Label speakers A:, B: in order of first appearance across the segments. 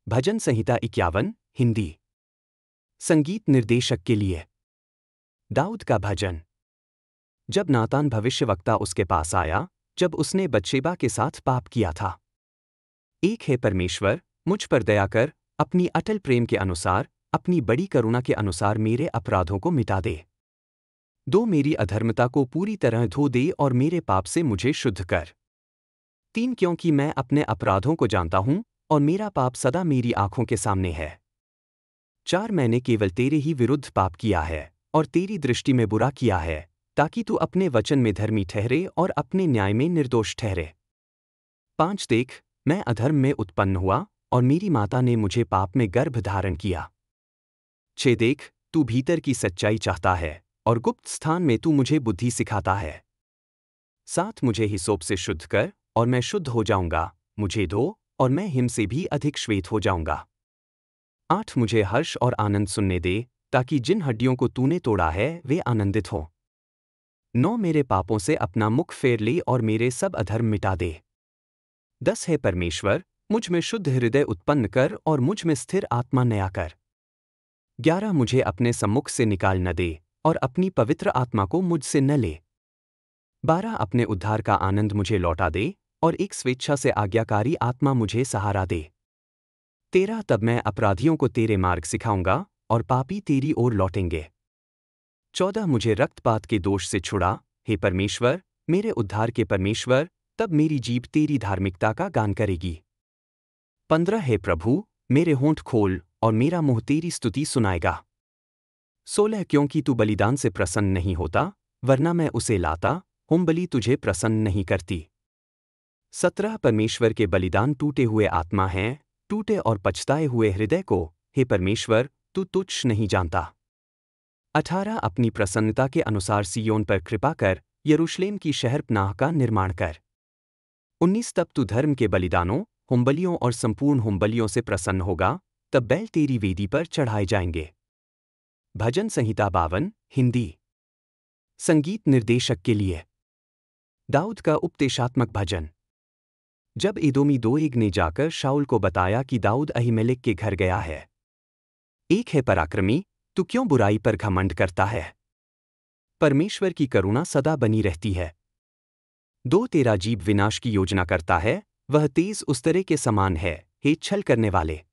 A: भजन संहिता 51 हिंदी। संगीत निर्देशक के लिए। दाऊद का भजन। जब नातान भविष्यवक्ता उसके पास आया, जब उसने बतशेबा के साथ पाप किया था। एक है परमेश्वर, मुझ पर दया कर, अपनी अटल प्रेम के अनुसार, अपनी बड़ी करुणा के अनुसार मेरे अपराधों को मिटा दे। दो, मेरी अधर्मता को पूरी तरह धो दे और मेरे पाप से मुझे शुद्ध कर। 3, क्योंकि मैं अपने अपराधों को जानता हूं और मेरा पाप सदा मेरी आंखों के सामने है। 4, मैंने केवल तेरे ही विरुद्ध पाप किया है और तेरी दृष्टि में बुरा किया है, ताकि तू अपने वचन में धर्मी ठहरे और अपने न्याय में निर्दोष ठहरे। 5, देख, मैं अधर्म में उत्पन्न हुआ और मेरी माता ने मुझे पाप में गर्भ धारण किया। 6, देख, तू भीतर की सच्चाई चाहता है और गुप्त स्थान में तू मुझे बुद्धि सिखाता है। 7, मुझे हिसोप से शुद्ध कर और मैं शुद्ध हो जाऊंगा, मुझे धो और मैं हिम से भी अधिक श्वेत हो जाऊंगा। 8, मुझे हर्ष और आनंद सुनने दे, ताकि जिन हड्डियों को तूने तोड़ा है वे आनंदित हों। 9, मेरे पापों से अपना मुख फेर ले और मेरे सब अधर्म मिटा दे। 10 है परमेश्वर, मुझ में शुद्ध हृदय उत्पन्न कर और मुझ में स्थिर आत्मा नया कर। 11, मुझे अपने सम्मुख से निकाल न दे और अपनी पवित्र आत्मा को मुझसे न ले। 12, अपने उद्धार का आनंद मुझे लौटा दे और एक स्वेच्छा से आज्ञाकारी आत्मा मुझे सहारा दे। 13, तब मैं अपराधियों को तेरे मार्ग सिखाऊंगा और पापी तेरी ओर लौटेंगे। 14, मुझे रक्तपात के दोष से छुड़ा, हे परमेश्वर, मेरे उद्धार के परमेश्वर, तब मेरी जीभ तेरी धार्मिकता का गान करेगी। 15, हे प्रभु, मेरे होंठ खोल और मेरा मुंह तेरी स्तुति सुनाएगा। 16, क्योंकि तू बलिदान से प्रसन्न नहीं होता, वरना मैं उसे लाता, होमबलि तुझे प्रसन्न नहीं करती। 17, परमेश्वर के बलिदान टूटे हुए आत्मा हैं, टूटे और पछताए हुए हृदय को, हे परमेश्वर, तू तुच्छ नहीं जानता। 18, अपनी प्रसन्नता के अनुसार सियोन पर कृपा कर, यरूशलेम की शहरपनाह का निर्माण कर। 19, तब तू धर्म के बलिदानों, होमबलियों और संपूर्ण होमबलियों से प्रसन्न होगा, तब बैल तेरी वेदी पर चढ़ाए जाएंगे। भजन संहिता 52 हिंदी। संगीत निर्देशक के लिए। दाऊद का उपदेशात्मक भजन। जब एदोमी दोएग ने जाकर शाऊल को बताया कि दाऊद अहीमेलेक के घर गया है। एक है पराक्रमी, तू क्यों बुराई पर घमंड करता है? परमेश्वर की करुणा सदा बनी रहती है। 2, तेरा जीव विनाश की योजना करता है, वह तेज उस्तरे के समान है, हे छल करने वाले।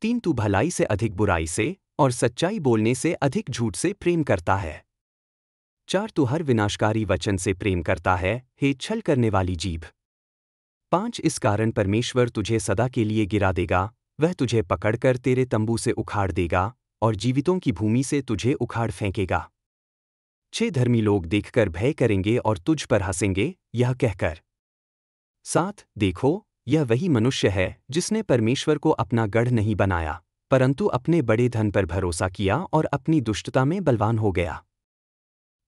A: 3, तू भलाई से अधिक बुराई से और सच्चाई बोलने से अधिक झूठ से प्रेम करता है। 4, तू हर विनाशकारी वचन से प्रेम करता है, हे छल करने वाली जीभ। 5, इस कारण परमेश्वर तुझे सदा के लिए गिरा देगा, वह तुझे पकड़कर तेरे तंबू से उखाड़ देगा और जीवितों की भूमि से तुझे उखाड़ फेंकेगा। 6, धर्मी लोग देखकर भय करेंगे और तुझ पर हंसेंगे, यह कहकर। 7, देखो, यह वही मनुष्य है जिसने परमेश्वर को अपना गढ़ नहीं बनाया, परंतु अपने बड़े धन पर भरोसा किया और अपनी दुष्टता में बलवान हो गया।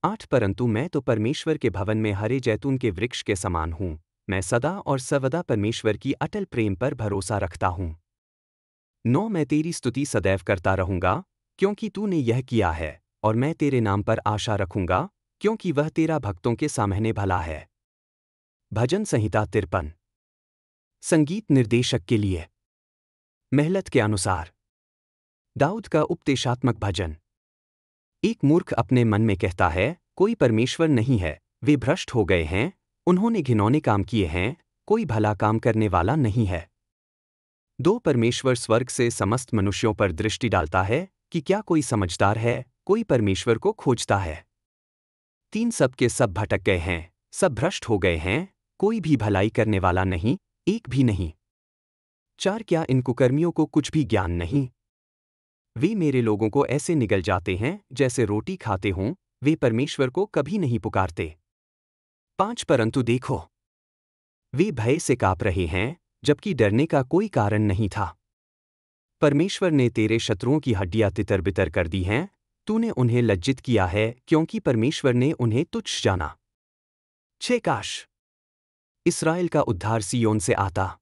A: 8, परंतु मैं तो परमेश्वर के भवन में हरे जैतून के वृक्ष के समान हूं, मैं सदा और सर्वदा परमेश्वर की अटल प्रेम पर भरोसा रखता हूं। 9, मैं तेरी स्तुति सदैव करता रहूंगा, क्योंकि तूने यह किया है, और मैं तेरे नाम पर आशा रखूंगा, क्योंकि वह तेरा भक्तों के सामने भला है। भजन संहिता 53 संगीत निर्देशक के लिए। मेहलत के अनुसार। दाऊद का उपदेशात्मक भजन। एक मूर्ख अपने मन में कहता है, कोई परमेश्वर नहीं है, वे भ्रष्ट हो गए हैं, उन्होंने घिनौने काम किए हैं, कोई भला काम करने वाला नहीं है। 2, परमेश्वर स्वर्ग से समस्त मनुष्यों पर दृष्टि डालता है कि क्या कोई समझदार है, कोई परमेश्वर को खोजता है। 3, सब के सब भटक गए हैं, सब भ्रष्ट हो गए हैं, कोई भी भलाई करने वाला नहीं, एक भी नहीं। 4, क्या इन कुकर्मियों को कुछ भी ज्ञान नहीं? वे मेरे लोगों को ऐसे निगल जाते हैं जैसे रोटी खाते हों, वे परमेश्वर को कभी नहीं पुकारते। 5, परंतु देखो, वे भय से काँप रहे हैं, जबकि डरने का कोई कारण नहीं था। परमेश्वर ने तेरे शत्रुओं की हड्डियां तितर-बितर कर दी हैं, तूने उन्हें लज्जित किया है, क्योंकि परमेश्वर ने उन्हें तुच्छ जाना। 6, काश इस्राएल का उद्धार सियोन से आता।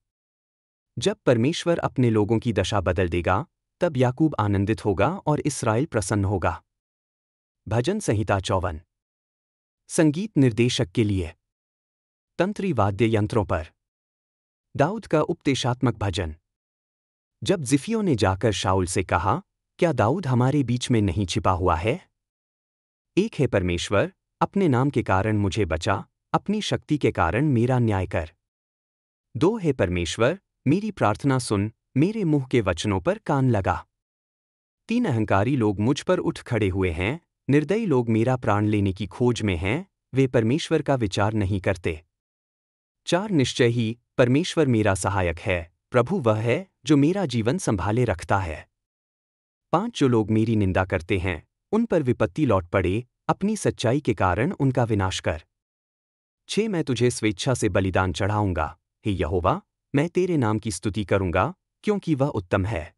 A: जब परमेश्वर अपने लोगों की दशा बदल देगा, तब याकूब आनंदित होगा और इस्राएल प्रसन्न होगा। भजन संहिता 54 संगीत निर्देशक के लिए। तंत्री वाद्य यंत्रों पर। दाऊद का उपदेशात्मक भजन। जब जिफियों ने जाकर शाऊल से कहा, क्या दाऊद हमारे बीच में नहीं छिपा हुआ है? एक है परमेश्वर, अपने नाम के कारण मुझे बचा, अपनी शक्ति के कारण मेरा न्याय कर। दो है परमेश्वर, मेरी प्रार्थना सुन, मेरे मुंह के वचनों पर कान लगा। तीन अहंकारी लोग मुझ पर उठ खड़े हुए हैं, निर्दयी लोग मेरा प्राण लेने की खोज में हैं, वे परमेश्वर का विचार नहीं करते। चार निश्चय ही परमेश्वर मेरा सहायक है, प्रभु वह है जो मेरा जीवन संभाले रखता है। पांच जो लोग मेरी निंदा करते हैं, उन पर विपत्ति लौट पड़े, अपनी सच्चाई के कारण उनका विनाश कर। छह मैं तुझे स्वेच्छा से बलिदान चढ़ाऊंगा, हे यहोवा, मैं तेरे नाम की स्तुति करूंगा, क्योंकि वह उत्तम है।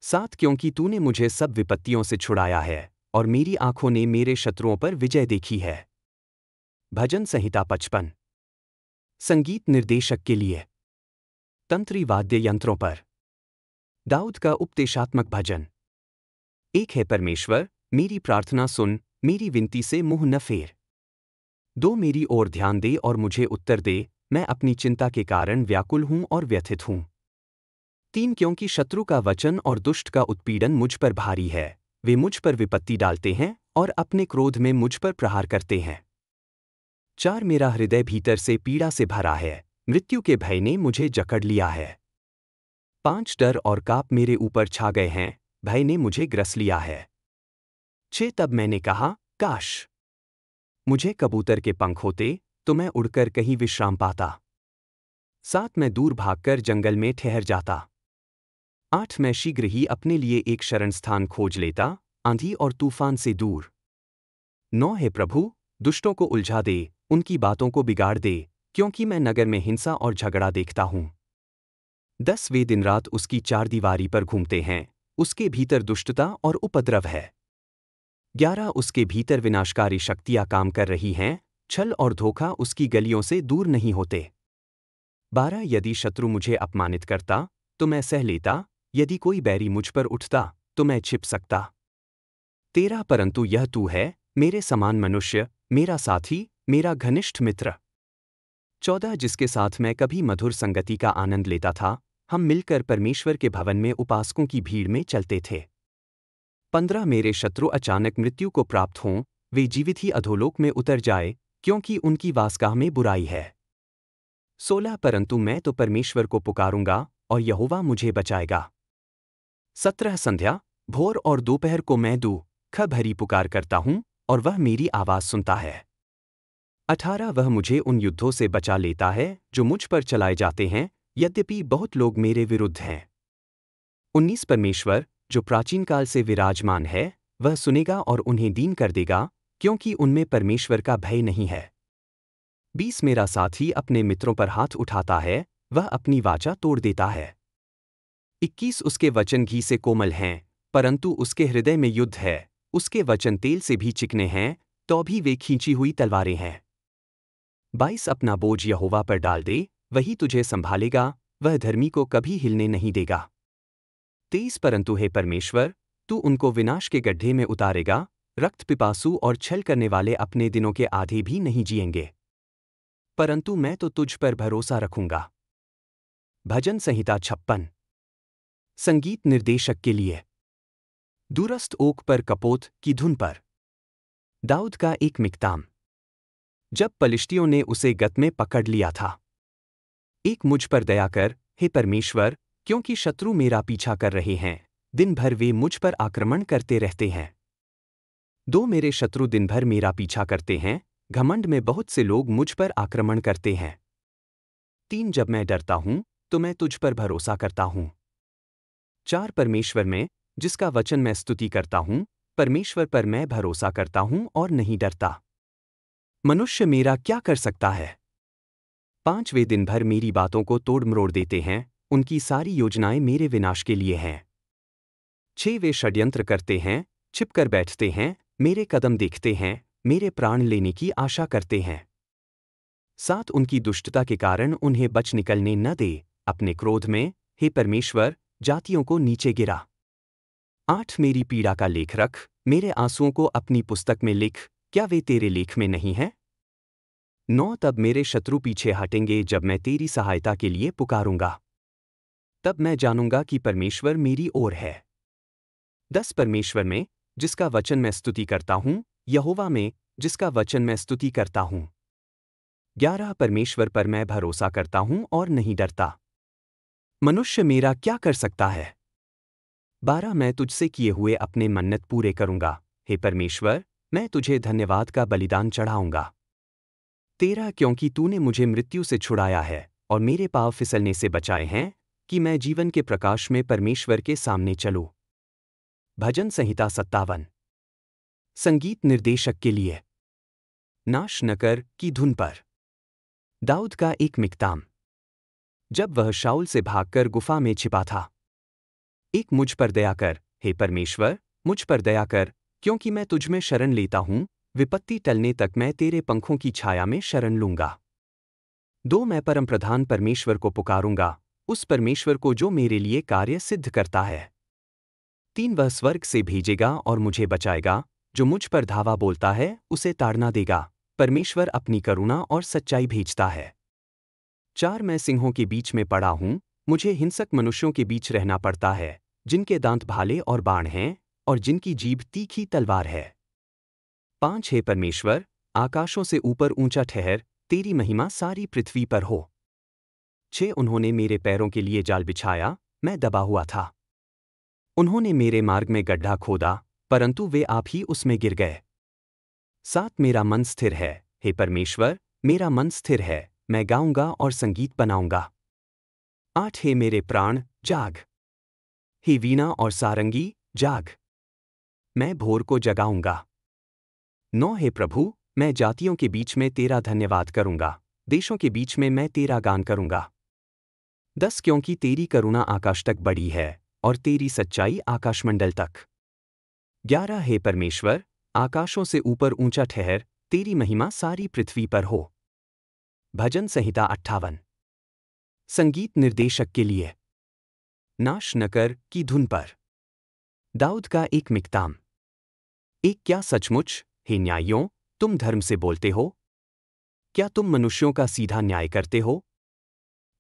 A: सात क्योंकि तूने मुझे सब विपत्तियों से छुड़ाया है, और मेरी आंखों ने मेरे शत्रुओं पर विजय देखी है। भजन संहिता 55। संगीत निर्देशक के लिए। तंत्री वाद्य यंत्रों पर। दाऊद का उपदेशात्मक भजन। एक है परमेश्वर, मेरी प्रार्थना सुन, मेरी विनती से मुंह न फेर। दो मेरी ओर ध्यान दे और मुझे उत्तर दे, मैं अपनी चिंता के कारण व्याकुल हूं और व्यथित हूं। तीन क्योंकि शत्रु का वचन और दुष्ट का उत्पीड़न मुझ पर भारी है, वे मुझ पर विपत्ति डालते हैं और अपने क्रोध में मुझ पर प्रहार करते हैं। चार मेरा हृदय भीतर से पीड़ा से भरा है, मृत्यु के भय ने मुझे जकड़ लिया है। पांच डर और काप मेरे ऊपर छा गए हैं, भय ने मुझे ग्रस लिया है। छह तब मैंने कहा, काश मुझे कबूतर के पंख होते, तो मैं उड़कर कहीं विश्राम पाता। सात मैं दूर भागकर जंगल में ठहर जाता। आठ मैं शीघ्र ही अपने लिए एक शरण स्थान खोज लेता, आंधी और तूफान से दूर। नौ है प्रभु, दुष्टों को उलझा दे, उनकी बातों को बिगाड़ दे, क्योंकि मैं नगर में हिंसा और झगड़ा देखता हूं। 10 वे दिन रात उसकी चारदीवारी पर घूमते हैं, उसके भीतर दुष्टता और उपद्रव है। 11 उसके भीतर विनाशकारी शक्तियां काम कर रही हैं, छल और धोखा उसकी गलियों से दूर नहीं होते। 12 यदि शत्रु मुझे अपमानित करता, तो मैं सह लेता, यदि कोई बैरी मुझ पर उठता, तो मैं छिप सकता। 13 परंतु यह तू है, मेरे समान मनुष्य, मेरा साथी, मेरा घनिष्ठ मित्र। 14 जिसके साथ मैं कभी मधुर संगति का आनंद लेता था, हम मिलकर परमेश्वर के भवन में उपासकों की भीड़ में चलते थे। 15 मेरे शत्रु अचानक मृत्यु को प्राप्त हों, वे जीवित ही अधोलोक में उतर जाए, क्योंकि उनकी वासगाह में बुराई है। 16 परंतु मैं तो परमेश्वर को पुकारूंगा, और यहोवा मुझे बचाएगा। 17 संध्या, भोर और दोपहर को मैं दुख भरी पुकार करता हूं, और वह मेरी आवाज सुनता है। 18 वह मुझे उन युद्धों से बचा लेता है, जो मुझ पर चलाए जाते हैं, यद्यपि बहुत लोग मेरे विरुद्ध हैं। 19 परमेश्वर, जो प्राचीन काल से विराजमान है, वह सुनेगा और उन्हें दीन कर देगा, क्योंकि उनमें परमेश्वर का भय नहीं है। 20 मेरा साथी अपने मित्रों पर हाथ उठाता है, वह अपनी वाचा तोड़ देता है। 21 उसके वचन घी से कोमल हैं, परंतु उसके हृदय में युद्ध है, उसके वचन तेल से भी चिकने हैं, तो भी वे खींची हुई तलवारें हैं। 22 अपना बोझ यहोवा पर डाल दे, वही तुझे संभालेगा, वह धर्मी को कभी हिलने नहीं देगा। 23 परंतु हे परमेश्वर, तू उनको विनाश के गड्ढे में उतारेगा, रक्त पिपासु और छल करने वाले अपने दिनों के आधे भी नहीं जिएंगे। परंतु मैं तो तुझ पर भरोसा रखूंगा। भजन संहिता 56। संगीत निर्देशक के लिए। दूरस्थ ओक पर कपोत की धुन पर। दाऊद का एक मिक्ताम। जब पलिश्तियों ने उसे गत में पकड़ लिया था। एक मुझ पर दया कर, हे परमेश्वर, क्योंकि शत्रु मेरा पीछा कर रहे हैं, दिन भर वे मुझ पर आक्रमण करते रहते हैं। दो मेरे शत्रु दिन भर मेरा पीछा करते हैं, घमंड में बहुत से लोग मुझ पर आक्रमण करते हैं। 3 जब मैं डरता हूं, तो मैं तुझ पर भरोसा करता हूं। 4 परमेश्वर में, जिसका वचन मैं स्तुति करता हूं, परमेश्वर पर मैं भरोसा करता हूं और नहीं डरता। मनुष्य मेरा क्या कर सकता है? 5 वे दिन भर मेरी बातों को तोड़ मरोड़ देते हैं, उनकी सारी योजनाएं मेरे विनाश के लिए हैं। 6 वे षड्यंत्र करते हैं, छिपकर बैठते हैं, मेरे कदम देखते हैं, मेरे प्राण लेने की आशा करते हैं। 7 उनकी दुष्टता के कारण उन्हें बच निकलने न दे, अपने क्रोध में, हे परमेश्वर, जातियों को नीचे गिरा। 8 मेरी पीड़ा का लेख रख, मेरे आंसुओं को अपनी पुस्तक में लिख, क्या वे तेरे लेख में नहीं हैं? 9 तब मेरे शत्रु पीछे हटेंगे जब मैं तेरी सहायता के लिए पुकारूंगा। तब मैं जानूंगा कि परमेश्वर मेरी ओर है। 10 परमेश्वर में, जिसका वचन मैं स्तुति करता हूँ, यहोवा में, जिसका वचन मैं स्तुति करता हूँ। 11 परमेश्वर पर मैं भरोसा करता हूँ और नहीं डरता। मनुष्य मेरा क्या कर सकता है? 12 मैं तुझसे किए हुए अपने मन्नत पूरे करूंगा, हे परमेश्वर, मैं तुझे धन्यवाद का बलिदान चढ़ाऊंगा। 13 क्योंकि तूने मुझे मृत्यु से छुड़ाया है और मेरे पाँव फिसलने से बचाए हैं, कि मैं जीवन के प्रकाश में परमेश्वर के सामने चलूं। भजन संहिता 57। संगीत निर्देशक के लिए। नाश न कर की धुन पर। दाऊद का एक मिक्ताम। जब वह शाऊल से भागकर गुफा में छिपा था। एक मुझ पर दया कर, हे परमेश्वर, मुझ पर दया कर, क्योंकि मैं तुझ में शरण लेता हूँ, विपत्ति टलने तक मैं तेरे पंखों की छाया में शरण लूंगा। 2 मैं परमप्रधान परमेश्वर को पुकारूंगा, उस परमेश्वर को जो मेरे लिए कार्य सिद्ध करता है। 3 वह स्वर्ग से भेजेगा और मुझे बचाएगा, जो मुझ पर धावा बोलता है उसे ताड़ना देगा, परमेश्वर अपनी करुणा और सच्चाई भेजता है। 4 मैं सिंहों के बीच में पड़ा हूँ, मुझे हिंसक मनुष्यों के बीच रहना पड़ता है, जिनके दांत भाले और बाण हैं, और जिनकी जीभ तीखी तलवार है। 5 हे परमेश्वर, आकाशों से ऊपर ऊंचा ठहर, तेरी महिमा सारी पृथ्वी पर हो। 6 उन्होंने मेरे पैरों के लिए जाल बिछाया, मैं दबा हुआ था। उन्होंने मेरे मार्ग में गड्ढा खोदा, परंतु वे आप ही उसमें गिर गए। 7 मेरा मन स्थिर है, हे परमेश्वर, मेरा मन स्थिर है, मैं गाऊंगा और संगीत बनाऊंगा। 8 हे मेरे प्राण, जाग। हे वीणा और सारंगी, जाग। मैं भोर को जगाऊंगा। 9 हे प्रभु, मैं जातियों के बीच में तेरा धन्यवाद करूंगा, देशों के बीच में मैं तेरा गान करूंगा। 10 क्योंकि तेरी करुणा आकाश तक बड़ी है, और तेरी सच्चाई आकाशमंडल तक। 11 हे परमेश्वर, आकाशों से ऊपर ऊंचा ठहर, तेरी महिमा सारी पृथ्वी पर हो। भजन संहिता 58। संगीत निर्देशक के लिए। नाश न कर की धुन पर। दाऊद का एक मिक्ताम। एक क्या सचमुच, हे न्यायियों, तुम धर्म से बोलते हो? क्या तुम मनुष्यों का सीधा न्याय करते हो?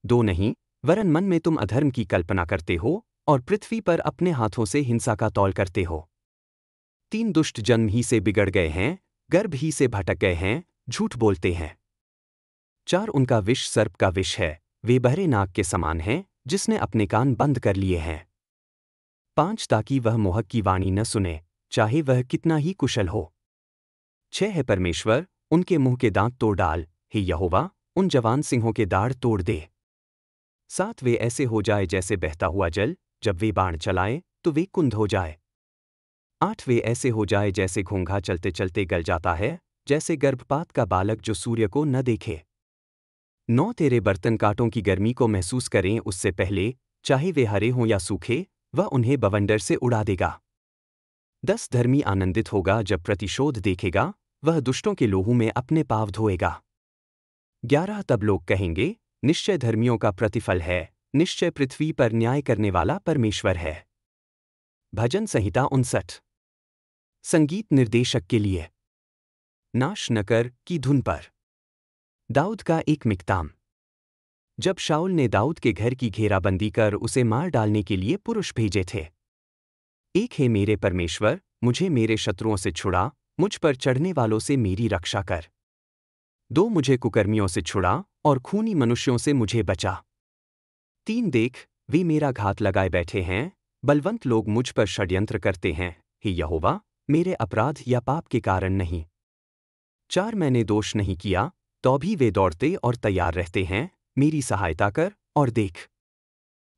A: 2 नहीं, वरन मन में तुम अधर्म की कल्पना करते हो, और पृथ्वी पर अपने हाथों से हिंसा का तौल करते हो। 3 दुष्ट जन्म ही से बिगड़ गए हैं, गर्भ ही से भटक गए हैं, झूठ बोलते हैं। 4 उनका विष सर्प का विष है, वे बहरे नाग के समान हैं, जिसने अपने कान बंद कर लिए हैं। 5 ताकि वह मोहक की वाणी न सुने, चाहे वह कितना ही कुशल हो। 6 है परमेश्वर, उनके मुंह के दांत तोड़ डाल, हे यहोवा, उन जवान सिंहों के दाढ़ तोड़ दे। 7 वे ऐसे हो जाए जैसे बहता हुआ जल, जब वे बाण चलाए तो वे कुंद हो जाए। 8 वे ऐसे हो जाए जैसे घोंघा चलते चलते गल जाता है, जैसे गर्भपात का बालक जो सूर्य को न देखे। 9 तेरे बर्तन कांटों की गर्मी को महसूस करें उससे पहले, चाहे वे हरे हों या सूखे, वह उन्हें बवंडर से उड़ा देगा। 10 धर्मी आनंदित होगा जब प्रतिशोध देखेगा, वह दुष्टों के लोहू में अपने पाँव धोएगा। 11 तब लोग कहेंगे, निश्चय धर्मियों का प्रतिफल है, निश्चय पृथ्वी पर न्याय करने वाला परमेश्वर है। भजन संहिता 59। संगीत निर्देशक के लिए। नाश न कर की धुन पर। दाऊद का एक मिक्ताम। जब शाऊल ने दाऊद के घर की घेराबंदी कर उसे मार डालने के लिए पुरुष भेजे थे। 1 हे मेरे परमेश्वर, मुझे मेरे शत्रुओं से छुड़ा, मुझ पर चढ़ने वालों से मेरी रक्षा कर। 2 मुझे कुकर्मियों से छुड़ा, और खूनी मनुष्यों से मुझे बचा। 3 देख, वे मेरा घात लगाए बैठे हैं, बलवंत लोग मुझ पर षड्यंत्र करते हैं, हे यहोवा, मेरे अपराध या पाप के कारण नहीं। 4 मैंने दोष नहीं किया, तो भी वे दौड़ते और तैयार रहते हैं, मेरी सहायता कर और देख।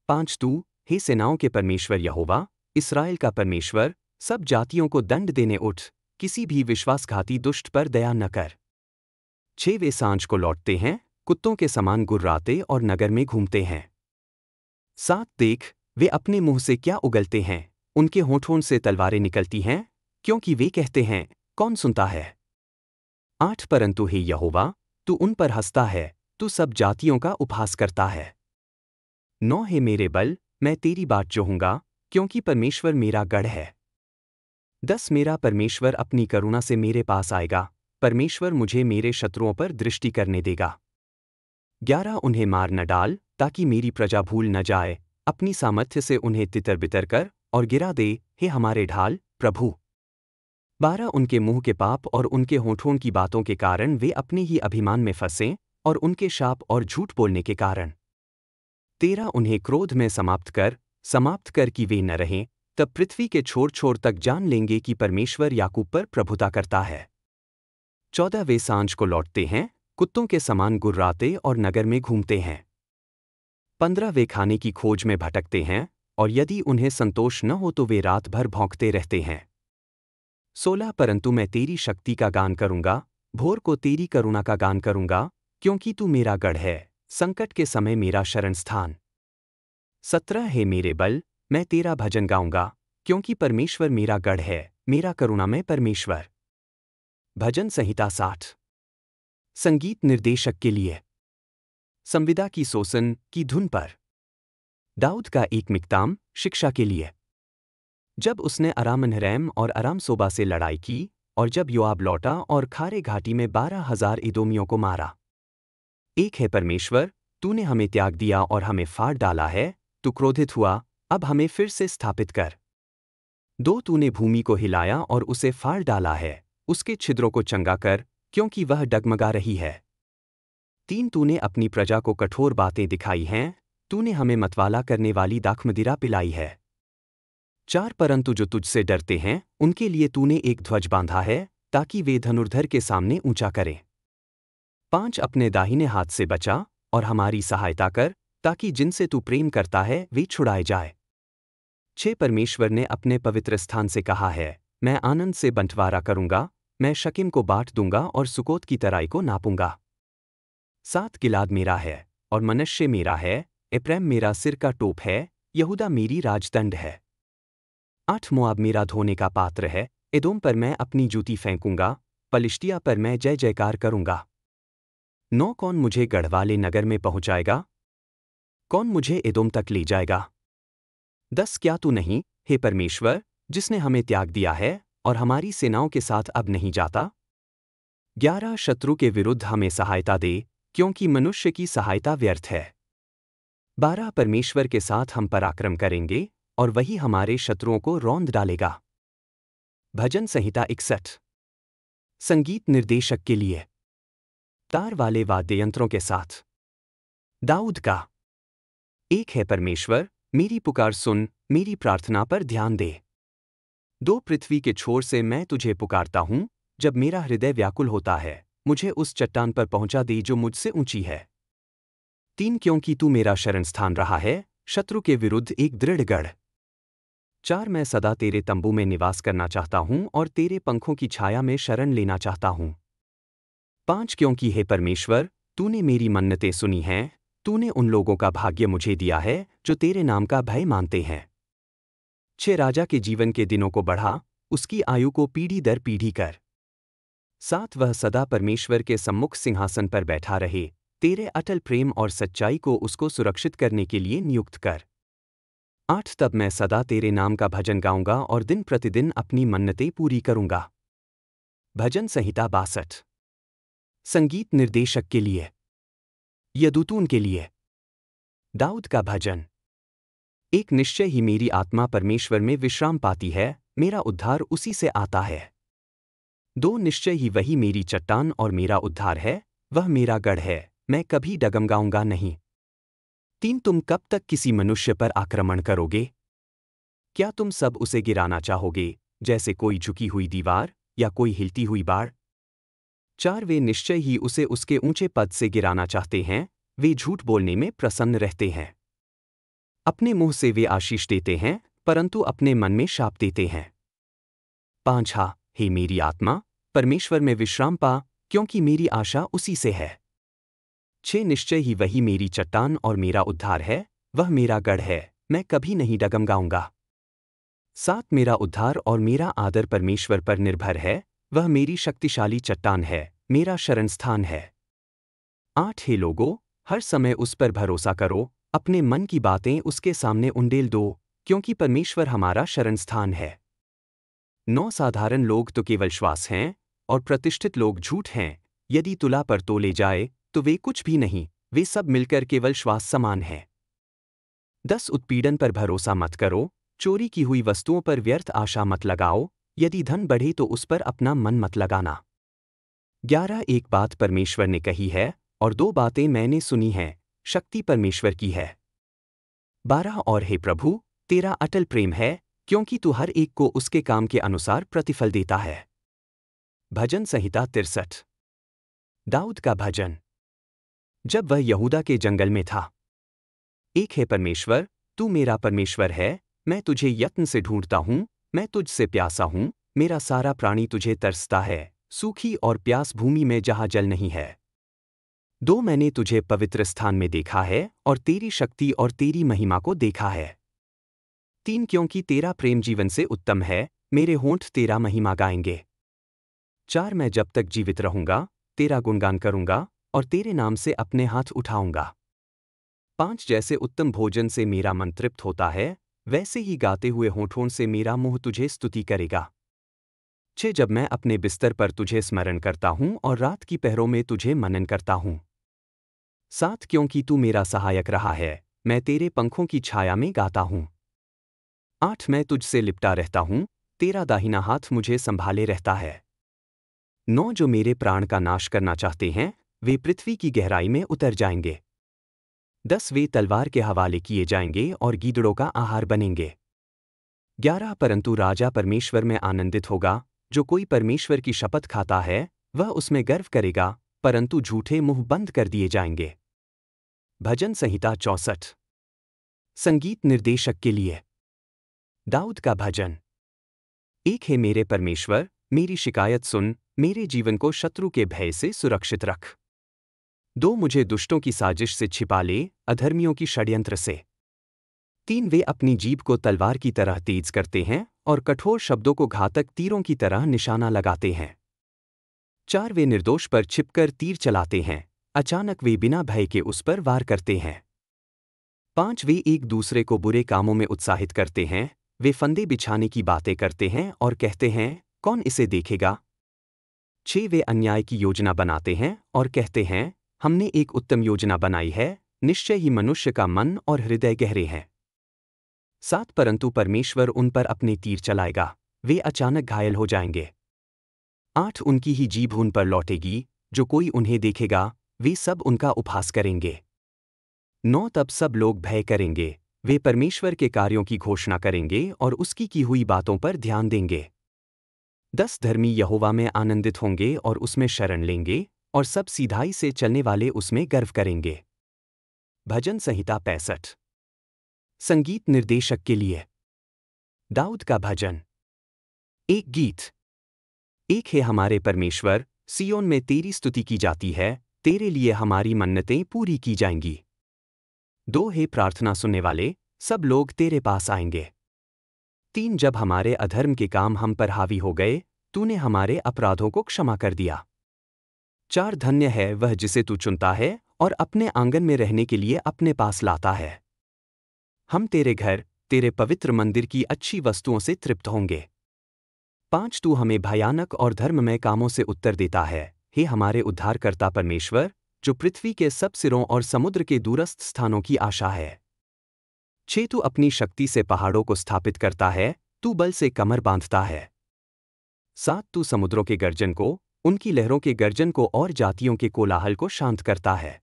A: 5 तू, हे सेनाओं के परमेश्वर यहोवा, इस्राएल का परमेश्वर, सब जातियों को दंड देने उठ, किसी भी विश्वासघाती दुष्ट पर दया न कर। 6 वे सांझ को लौटते हैं, कुत्तों के समान गुर्राते और नगर में घूमते हैं। 7 देख, वे अपने मुंह से क्या उगलते हैं, उनके होठों से तलवारें निकलती हैं, क्योंकि वे कहते हैं, कौन सुनता है? 8 परंतु हे यहोवा, तू उन पर हंसता है, तू सब जातियों का उपहास करता है। 9 हे मेरे बल, मैं तेरी बाट जोहूंगा, क्योंकि परमेश्वर मेरा गढ़ है। 10 मेरा परमेश्वर अपनी करुणा से मेरे पास आएगा, परमेश्वर मुझे मेरे शत्रुओं पर दृष्टि करने देगा। 11 उन्हें मार न डाल, ताकि मेरी प्रजा भूल न जाए, अपनी सामर्थ्य से उन्हें तितर बितर कर और गिरा दे, हे हमारे ढाल प्रभु। 12 उनके मुंह के पाप और उनके होठों की बातों के कारण वे अपने ही अभिमान में फंसे, और उनके शाप और झूठ बोलने के कारण। 13 उन्हें क्रोध में समाप्त कर कि वे न रहें, तब पृथ्वी के छोर छोर तक जान लेंगे कि परमेश्वर याकूब पर प्रभुता करता है। 14 वे सांझ को लौटते हैं, कुत्तों के समान गुर्राते और नगर में घूमते हैं। 15 वे खाने की खोज में भटकते हैं, और यदि उन्हें संतोष न हो तो वे रात भर भौंकते रहते हैं। 16 परंतु मैं तेरी शक्ति का गान करूंगा, भोर को तेरी करुणा का गान करूंगा, क्योंकि तू मेरा गढ़ है, संकट के समय मेरा शरण स्थान। 17 हे मेरे बल, मैं तेरा भजन गाऊंगा, क्योंकि परमेश्वर मेरा गढ़ है, मेरा करुणामय परमेश्वर। भजन संहिता 60। संगीत निर्देशक के लिए। संविदा की सोसन की धुन पर। दाऊद का एक मिक्ताम शिक्षा के लिए। जब उसने अराम-नहरैम और अराम सोबा से लड़ाई की, और जब योआब लौटा और खारे घाटी में 12,000 एदोमियों को मारा। एक है परमेश्वर, तूने हमें त्याग दिया और हमें फाड़ डाला है, तू क्रोधित हुआ, अब हमें फिर से स्थापित कर। 2 तूने भूमि को हिलाया और उसे फाड़ डाला है, उसके छिद्रों को चंगा कर, क्योंकि वह डगमगा रही है। 3 तूने अपनी प्रजा को कठोर बातें दिखाई हैं, तूने हमें मतवाला करने वाली दाखमदिरा पिलाई है। 4 परंतु जो तुझसे डरते हैं, उनके लिए तूने एक ध्वज बांधा है, ताकि वे धनुर्धर के सामने ऊंचा करें। 5 अपने दाहिने हाथ से बचा, और हमारी सहायता कर, ताकि जिनसे तू प्रेम करता है वे छुड़ाए जाए। 6 परमेश्वर ने अपने पवित्र स्थान से कहा है, मैं आनंद से बंटवारा करूंगा, मैं शकीम को बांट दूंगा और सुकोत की तराई को नापूंगा। 7 गिलाद मेरा है, और मनश्शे मेरा है, एप्रैम मेरा सिर का टोप है, यहूदा मेरी राजदंड है। 8 मोआब मेरा धोने का पात्र है, एदोम पर मैं अपनी जूती फेंकूंगा, पलिश्तिया पर मैं जय जयकार करूंगा। 9 कौन मुझे गढ़वाले नगर में पहुंचाएगा? कौन मुझे एदोम तक ले जाएगा? 10 क्या तू नहीं, हे परमेश्वर, जिसने हमें त्याग दिया है, और हमारी सेनाओं के साथ अब नहीं जाता? 11 शत्रु के विरुद्ध हमें सहायता दे, क्योंकि मनुष्य की सहायता व्यर्थ है। 12 परमेश्वर के साथ हम पराक्रम करेंगे, और वही हमारे शत्रुओं को रौंद डालेगा। भजन संहिता 61। संगीत निर्देशक के लिए। तार वाले वाद्ययंत्रों के साथ। दाऊद का। एक है परमेश्वर, मेरी पुकार सुन, मेरी प्रार्थना पर ध्यान दे। 2 पृथ्वी के छोर से मैं तुझे पुकारता हूं, जब मेरा हृदय व्याकुल होता है, मुझे उस चट्टान पर पहुंचा दे जो मुझसे ऊंची है। 3 क्योंकि तू मेरा शरण स्थान रहा है, शत्रु के विरुद्ध एक दृढ़ गढ़। 4 मैं सदा तेरे तंबू में निवास करना चाहता हूं और तेरे पंखों की छाया में शरण लेना चाहता हूं। 5 क्योंकि हे परमेश्वर, तूने मेरी मन्नतें सुनी हैं, तूने उन लोगों का भाग्य मुझे दिया है, जो तेरे नाम का भय मानते हैं। 6 राजा के जीवन के दिनों को बढ़ा, उसकी आयु को पीढ़ी दर पीढ़ी कर। 7 वह सदा परमेश्वर के सम्मुख सिंहासन पर बैठा रहे, तेरे अटल प्रेम और सच्चाई को उसको सुरक्षित करने के लिए नियुक्त कर। 8 तब मैं सदा तेरे नाम का भजन गाऊंगा और दिन प्रतिदिन अपनी मन्नतें पूरी करूंगा। भजन संहिता 62। संगीत निर्देशक के लिए। यदूतून के लिए। दाऊद का भजन। एक निश्चय ही मेरी आत्मा परमेश्वर में विश्राम पाती है, मेरा उद्धार उसी से आता है। 2 निश्चय ही वही मेरी चट्टान और मेरा उद्धार है, वह मेरा गढ़ है, मैं कभी डगमगाऊंगा नहीं। 3 तुम कब तक किसी मनुष्य पर आक्रमण करोगे? क्या तुम सब उसे गिराना चाहोगे, जैसे कोई झुकी हुई दीवार या कोई हिलती हुई बाड़? 4 वे निश्चय ही उसे उसके ऊंचे पद से गिराना चाहते हैं, वे झूठ बोलने में प्रसन्न रहते हैं। अपने मुंह से वे आशीष देते हैं, परंतु अपने मन में शाप देते हैं। 5 हा, हे मेरी आत्मा, परमेश्वर में विश्राम पा, क्योंकि मेरी आशा उसी से है। 6 निश्चय ही वही मेरी चट्टान और मेरा उद्धार है, वह मेरा गढ़ है, मैं कभी नहीं डगमगाऊंगा। 7 मेरा उद्धार और मेरा आदर परमेश्वर पर निर्भर है, वह मेरी शक्तिशाली चट्टान है, मेरा शरणस्थान है। 8 हे लोगों, हर समय उस पर भरोसा करो, अपने मन की बातें उसके सामने उंडेल दो, क्योंकि परमेश्वर हमारा शरणस्थान है। 9 साधारण लोग तो केवल श्वास हैं, और प्रतिष्ठित लोग झूठ हैं, यदि तुला पर तोले जाए, तो वे कुछ भी नहीं, वे सब मिलकर केवल श्वास समान हैं। 10 उत्पीड़न पर भरोसा मत करो, चोरी की हुई वस्तुओं पर व्यर्थ आशा मत लगाओ, यदि धन बढ़े तो उस पर अपना मन मत लगाना। 11 एक बात परमेश्वर ने कही है और 2 बातें मैंने सुनी हैं, शक्ति परमेश्वर की है। 12 और हे प्रभु, तेरा अटल प्रेम है, क्योंकि तू हर एक को उसके काम के अनुसार प्रतिफल देता है। भजन संहिता 63। दाऊद का भजन। जब वह यहूदा के जंगल में था। एक है परमेश्वर, तू मेरा परमेश्वर है, मैं तुझे यत्न से ढूंढता हूँ, मैं तुझसे प्यासा हूँ, मेरा सारा प्राणी तुझे तरसता है, सूखी और प्यास भूमि में जहाँ जल नहीं है। 2 मैंने तुझे पवित्र स्थान में देखा है और तेरी शक्ति और तेरी महिमा को देखा है। 3 क्योंकि तेरा प्रेम जीवन से उत्तम है, मेरे होंठ तेरा महिमा गाएंगे। 4 मैं जब तक जीवित रहूंगा, तेरा गुणगान करूंगा और तेरे नाम से अपने हाथ उठाऊंगा। 5 जैसे उत्तम भोजन से मेरा मन तृप्त होता है, वैसे ही गाते हुए होठों से मेरा मुंह तुझे स्तुति करेगा। 6 जब मैं अपने बिस्तर पर तुझे स्मरण करता हूँ और रात की पहरों में तुझे मनन करता हूँ। 7 क्योंकि तू मेरा सहायक रहा है, मैं तेरे पंखों की छाया में गाता हूँ। 8 मैं तुझसे लिपटा रहता हूँ, तेरा दाहिना हाथ मुझे संभाले रहता है। 9 जो मेरे प्राण का नाश करना चाहते हैं, वे पृथ्वी की गहराई में उतर जाएंगे। 10 वे तलवार के हवाले किए जाएंगे और गीदड़ों का आहार बनेंगे। 11 परंतु राजा परमेश्वर में आनंदित होगा, जो कोई परमेश्वर की शपथ खाता है, वह उसमें गर्व करेगा, परंतु झूठे मुंह बंद कर दिए जाएंगे। भजन संहिता 64। संगीत निर्देशक के लिए। दाऊद का भजन। एक है मेरे परमेश्वर, मेरी शिकायत सुन, मेरे जीवन को शत्रु के भय से सुरक्षित रख। 2 मुझे दुष्टों की साजिश से छिपा ले, अधर्मियों की षड्यंत्र से। 3 वे अपनी जीभ को तलवार की तरह तेज करते हैं और कठोर शब्दों को घातक तीरों की तरह निशाना लगाते हैं। 4 वे निर्दोष पर छिपकर तीर चलाते हैं, अचानक वे बिना भय के उस पर वार करते हैं। 5 वे एक दूसरे को बुरे कामों में उत्साहित करते हैं, वे फंदे बिछाने की बातें करते हैं और कहते हैं, कौन इसे देखेगा। 6 वे अन्याय की योजना बनाते हैं और कहते हैं, हमने एक उत्तम योजना बनाई है, निश्चय ही मनुष्य का मन और हृदय गहरे हैं। 7 परंतु परमेश्वर उन पर अपने तीर चलाएगा, वे अचानक घायल हो जाएंगे। 8 उनकी ही जीभ उन पर लौटेगी, जो कोई उन्हें देखेगा, वे सब उनका उपहास करेंगे। 9 तब सब लोग भय करेंगे, वे परमेश्वर के कार्यों की घोषणा करेंगे और उसकी की हुई बातों पर ध्यान देंगे। 10 धर्मी यहोवा में आनंदित होंगे और उसमें शरण लेंगे, और सब सीधाई से चलने वाले उसमें गर्व करेंगे। भजन संहिता 65। संगीत निर्देशक के लिए। दाऊद का भजन। एक गीत। एक है हमारे परमेश्वर, सियोन में तेरी स्तुति की जाती है, तेरे लिए हमारी मन्नतें पूरी की जाएंगी। 2 है प्रार्थना सुनने वाले, सब लोग तेरे पास आएंगे। 3 जब हमारे अधर्म के काम हम पर हावी हो गए, तूने हमारे अपराधों को क्षमा कर दिया। 4 धन्य है वह जिसे तू चुनता है और अपने आंगन में रहने के लिए अपने पास लाता है। हम तेरे घर, तेरे पवित्र मंदिर की अच्छी वस्तुओं से तृप्त होंगे। 5 तू हमें भयानक और धर्ममय कामों से उत्तर देता है, हे हमारे उद्धारकर्ता परमेश्वर, जो पृथ्वी के सब सिरों और समुद्र के दूरस्थ स्थानों की आशा है। 6 तू अपनी शक्ति से पहाड़ों को स्थापित करता है, तू बल से कमर बांधता है। 7 तू समुद्रों के गर्जन को, उनकी लहरों के गर्जन को और जातियों के कोलाहल को शांत करता है।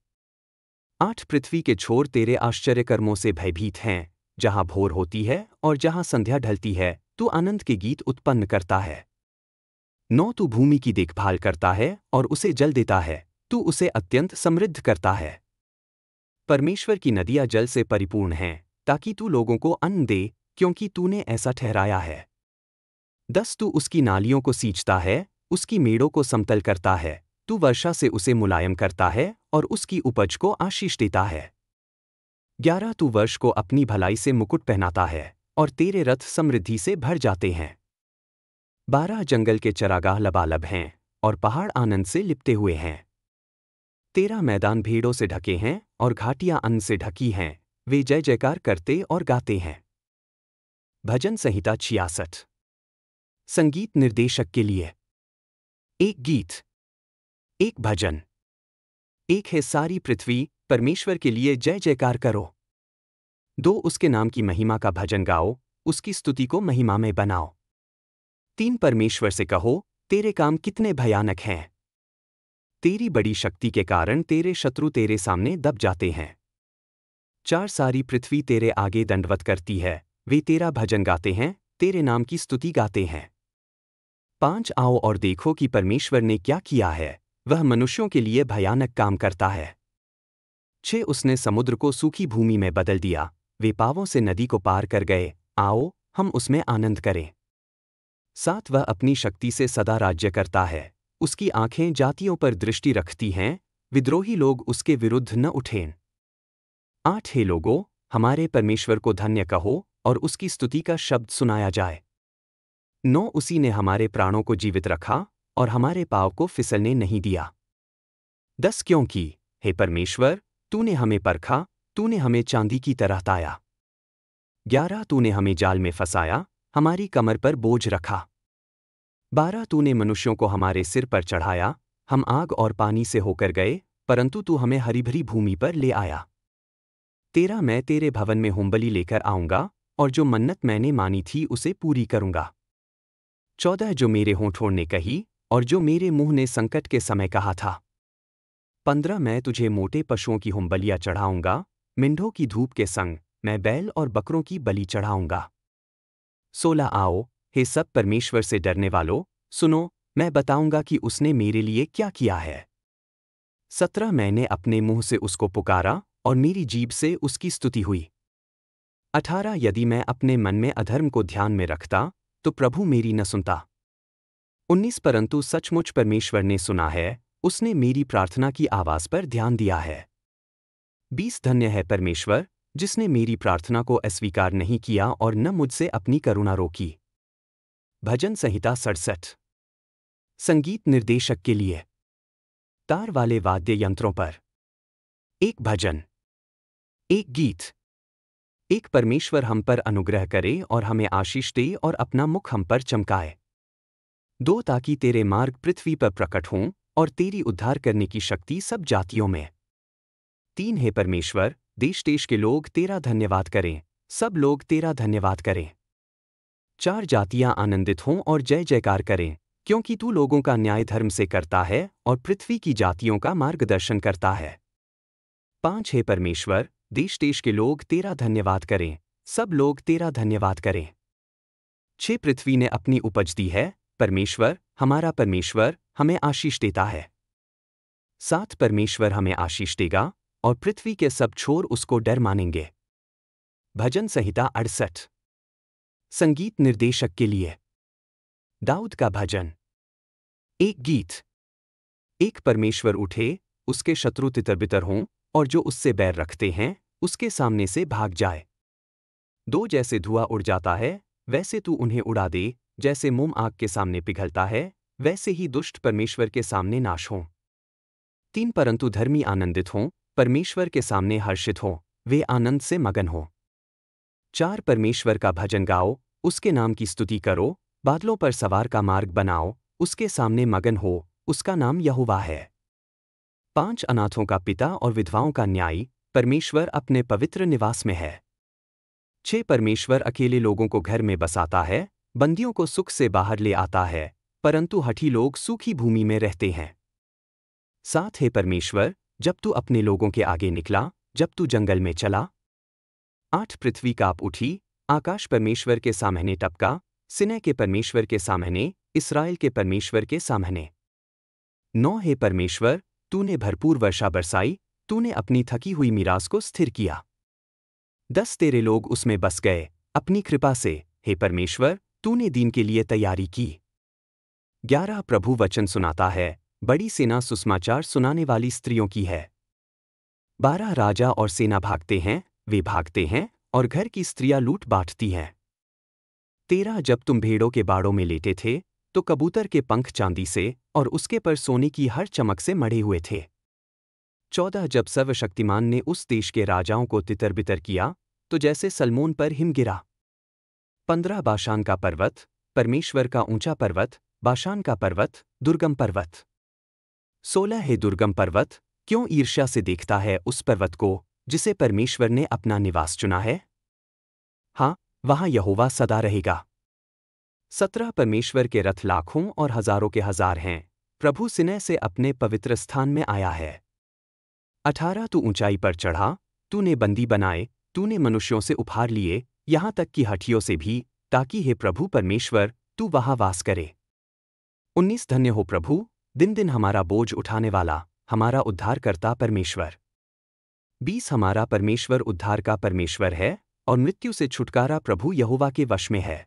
A: 8 पृथ्वी के छोर तेरे आश्चर्यकर्मों से भयभीत हैं, जहां भोर होती है और जहां संध्या ढलती है, तू आनंद के गीत उत्पन्न करता है। 9 तू भूमि की देखभाल करता है और उसे जल देता है, तू उसे अत्यंत समृद्ध करता है। परमेश्वर की नदियां जल से परिपूर्ण हैं, ताकि तू लोगों को अन्न दे, क्योंकि तूने ऐसा ठहराया है। 10 तू उसकी नालियों को सींचता है, उसकी मेड़ों को समतल करता है, तू वर्षा से उसे मुलायम करता है और उसकी उपज को आशीष देता है। 11 तू वर्ष को अपनी भलाई से मुकुट पहनाता है, और तेरे रथ समृद्धि से भर जाते हैं। 12 जंगल के चरागाह लबालब हैं, और पहाड़ आनंद से लिपटे हुए हैं। 13 मैदान भेड़ों से ढके हैं और घाटियां अन्न से ढकी हैं, वे जय जयकार करते और गाते हैं। भजन संहिता 66। संगीत निर्देशक के लिए। एक गीत। एक भजन। एक है सारी पृथ्वी, परमेश्वर के लिए जय जयकार करो। 2 उसके नाम की महिमा का भजन गाओ, उसकी स्तुति को महिमा में बनाओ। 3 परमेश्वर से कहो, तेरे काम कितने भयानक हैं। तेरी बड़ी शक्ति के कारण तेरे शत्रु तेरे सामने दब जाते हैं। 4 सारी पृथ्वी तेरे आगे दंडवत करती है, वे तेरा भजन गाते हैं, तेरे नाम की स्तुति गाते हैं। 5 आओ और देखो कि परमेश्वर ने क्या किया है, वह मनुष्यों के लिए भयानक काम करता है। 6 उसने समुद्र को सूखी भूमि में बदल दिया, वे पावों से नदी को पार कर गए, आओ हम उसमें आनंद करें। 7 वह अपनी शक्ति से सदा राज्य करता है, उसकी आंखें जातियों पर दृष्टि रखती हैं, विद्रोही लोग उसके विरुद्ध न उठें। 8 हे लोगों, हमारे परमेश्वर को धन्य कहो और उसकी स्तुति का शब्द सुनाया जाए। 9 उसी ने हमारे प्राणों को जीवित रखा और हमारे पाँव को फिसलने नहीं दिया। 10 क्योंकि, हे परमेश्वर, तूने हमें परखा, तूने हमें चांदी की तरह ताया। 11 तूने हमें जाल में फंसाया, हमारी कमर पर बोझ रखा। 12 तूने मनुष्यों को हमारे सिर पर चढ़ाया, हम आग और पानी से होकर गए, परंतु तू हमें हरी भरी भूमि पर ले आया। 13 मैं तेरे भवन में होमबलि लेकर आऊंगा, और जो मन्नत मैंने मानी थी उसे पूरी करूंगा। 14 जो मेरे होठों ने कही, और जो मेरे मुंह ने संकट के समय कहा था। 15 मैं तुझे मोटे पशुओं की होमबलियां चढ़ाऊंगा, मेंढों की धूप के संग, मैं बैल और बकरों की बलि चढ़ाऊंगा। 16 आओ, हे सब परमेश्वर से डरने वालों, सुनो, मैं बताऊंगा कि उसने मेरे लिए क्या किया है। 17 मैंने अपने मुंह से उसको पुकारा, और मेरी जीभ से उसकी स्तुति हुई। 18 यदि मैं अपने मन में अधर्म को ध्यान में रखता, तो प्रभु मेरी न सुनता। 19 परंतु सचमुच परमेश्वर ने सुना है, उसने मेरी प्रार्थना की आवाज़ पर ध्यान दिया है। 20 धन्य है परमेश्वर, जिसने मेरी प्रार्थना को अस्वीकार नहीं किया और न मुझसे अपनी करुणा रोकी। भजन संहिता 67। संगीत निर्देशक के लिए। तार वाले वाद्य यंत्रों पर। एक भजन। एक गीत। एक परमेश्वर हम पर अनुग्रह करे और हमें आशीष दे और अपना मुख हम पर चमकाए। 2 ताकि तेरे मार्ग पृथ्वी पर प्रकट हों और तेरी उद्धार करने की शक्ति सब जातियों में। 3 हे परमेश्वर, देश देश के लोग तेरा धन्यवाद करें, सब लोग तेरा धन्यवाद करें। 4 जातियां आनंदित हों और जय जयकार करें, क्योंकि तू लोगों का न्याय धर्म से करता है और पृथ्वी की जातियों का मार्गदर्शन करता है। 5 हे परमेश्वर, देश देश के लोग तेरा धन्यवाद करें, सब लोग तेरा धन्यवाद करें। 6 पृथ्वी ने अपनी उपज दी है, परमेश्वर, हमारा परमेश्वर, हमें आशीष देता है। 7 परमेश्वर हमें आशीष देगा, और पृथ्वी के सब छोर उसको डर मानेंगे। भजन संहिता 68। संगीत निर्देशक के लिए। दाऊद का भजन। एक गीत। एक परमेश्वर उठे, उसके शत्रु तितर-बितर हों, और जो उससे बैर रखते हैं, उसके सामने से भाग जाए। 2 जैसे धुआं उड़ जाता है, वैसे तू उन्हें उड़ा दे, जैसे मोम आग के सामने पिघलता है, वैसे ही दुष्ट परमेश्वर के सामने नाश हों। 3 परंतु धर्मी आनंदित हों, परमेश्वर के सामने हर्षित हों, वे आनंद से मगन हों। 4 परमेश्वर का भजन गाओ, उसके नाम की स्तुति करो, बादलों पर सवार का मार्ग बनाओ, उसके सामने मगन हो, उसका नाम यहोवा है। 5 अनाथों का पिता और विधवाओं का न्यायी, परमेश्वर अपने पवित्र निवास में है। 6 परमेश्वर अकेले लोगों को घर में बसाता है, बंदियों को सुख से बाहर ले आता है, परंतु हठी लोग सूखी भूमि में रहते हैं। 7 हे परमेश्वर, जब तू अपने लोगों के आगे निकला, जब तू जंगल में चला। 8 पृथ्वी काँप उठी, आकाश परमेश्वर के सामने टपका, सिनै के परमेश्वर के सामने, इस्राएल के परमेश्वर के सामने। 9 हे परमेश्वर, तूने भरपूर वर्षा बरसाई, तूने अपनी थकी हुई मीरास को स्थिर किया। 10 तेरे लोग उसमें बस गए, अपनी कृपा से, हे परमेश्वर, तूने दीन के लिए तैयारी की। 11 प्रभु वचन सुनाता है, बड़ी सेना सुसमाचार सुनाने वाली स्त्रियों की है। 12 राजा और सेना भागते हैं, वे भागते हैं, और घर की स्त्रियां लूट बांटती हैं। 13 जब तुम भेड़ों के बाड़ों में लेटे थे, तो कबूतर के पंख चांदी से और उसके पर सोने की हर चमक से मढ़े हुए थे। 14 जब सर्वशक्तिमान ने उस देश के राजाओं को तितर-बितर किया, तो जैसे सलमोन पर हिम गिरा। 15 बाशान का पर्वत, परमेश्वर का ऊंचा पर्वत, बाशान का पर्वत, दुर्गम पर्वत। 16 हे दुर्गम पर्वत, क्यों ईर्ष्या से देखता है उस पर्वत को, जिसे परमेश्वर ने अपना निवास चुना है? हाँ, वहाँ यहोवा सदा रहेगा। 17 परमेश्वर के रथ लाखों और हजारों के हजार हैं, प्रभु सिनै से अपने पवित्र स्थान में आया है। 18 तू ऊंचाई पर चढ़ा, तूने बंदी बनाए, तूने मनुष्यों से उपहार लिए, यहाँ तक कि हठियों से भी, ताकि हे प्रभु परमेश्वर, तू वहाँ वास करे। 19 धन्य हो प्रभु, दिन दिन हमारा बोझ उठाने वाला, हमारा उद्धारकर्ता परमेश्वर। 20 हमारा परमेश्वर उद्धार का परमेश्वर है, और मृत्यु से छुटकारा प्रभु यहोवा के वश में है।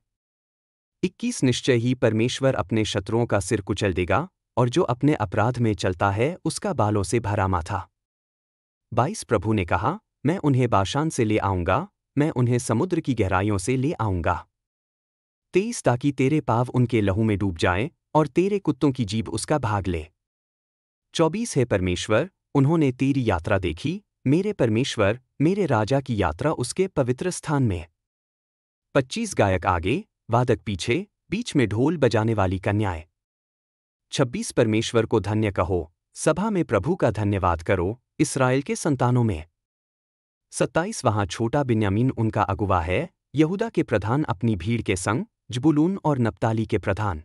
A: 21 निश्चय ही परमेश्वर अपने शत्रुओं का सिर कुचल देगा, और जो अपने अपराध में चलता है उसका बालों से भरा माथा। 22 प्रभु ने कहा, मैं उन्हें बाशान से ले आऊंगा, मैं उन्हें समुद्र की गहराइयों से ले आऊंगा। 23 ताकि तेरे पाँव उनके लहू में डूब जाएं, और तेरे कुत्तों की जीभ उसका भाग ले। 24 है परमेश्वर, उन्होंने तेरी यात्रा देखी, मेरे परमेश्वर, मेरे राजा की यात्रा उसके पवित्र स्थान में। 25 गायक आगे, वादक पीछे, बीच में ढोल बजाने वाली कन्याएं। 26 परमेश्वर को धन्य कहो, सभा में प्रभु का धन्यवाद करो, इस्राएल के संतानों में। 27 वहाँ छोटा बिन्यामीन उनका अगुवा है, यहूदा के प्रधान अपनी भीड़ के संग, जबूलून और नप्ताली के प्रधान।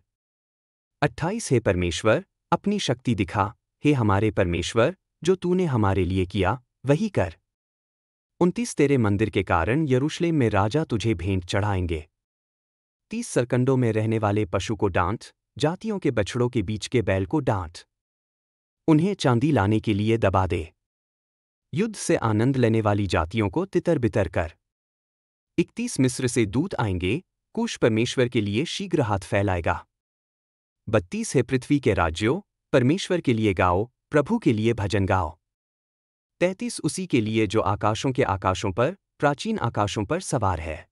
A: 28 हे परमेश्वर, अपनी शक्ति दिखा, हे हमारे परमेश्वर, जो तूने हमारे लिए किया, वही कर। 29 तेरे मंदिर के कारण यरूशलेम में राजा तुझे भेंट चढ़ाएंगे। 30 सरकंडों में रहने वाले पशु को डांट, जातियों के बछड़ों के बीच के बैल को डांट। उन्हें चांदी लाने के लिए दबा दे। युद्ध से आनंद लेने वाली जातियों को तितर बितर कर। 31 मिस्र से दूत आएंगे, कूश परमेश्वर के लिए शीघ्र हाथ फैलाएगा। 32 है पृथ्वी के राज्यों, परमेश्वर के लिए गाओ, प्रभु के लिए भजन गाओ। 33 उसी के लिए जो आकाशों के आकाशों पर, प्राचीन आकाशों पर सवार है।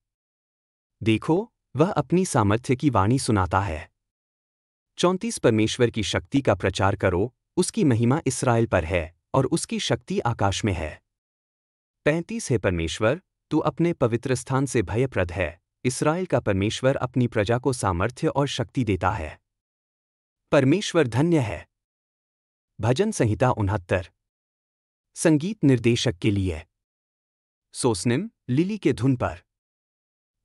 A: देखो, वह अपनी सामर्थ्य की वाणी सुनाता है। 34 परमेश्वर की शक्ति का प्रचार करो, उसकी महिमा इस्राएल पर है, और उसकी शक्ति आकाश में है। 35 है परमेश्वर, तू अपने पवित्र स्थान से भयप्रद है, इस्राएल का परमेश्वर अपनी प्रजा को सामर्थ्य और शक्ति देता है। परमेश्वर धन्य है। भजन संहिता 69। संगीत निर्देशक के लिए सोस्निम, लिली के धुन पर।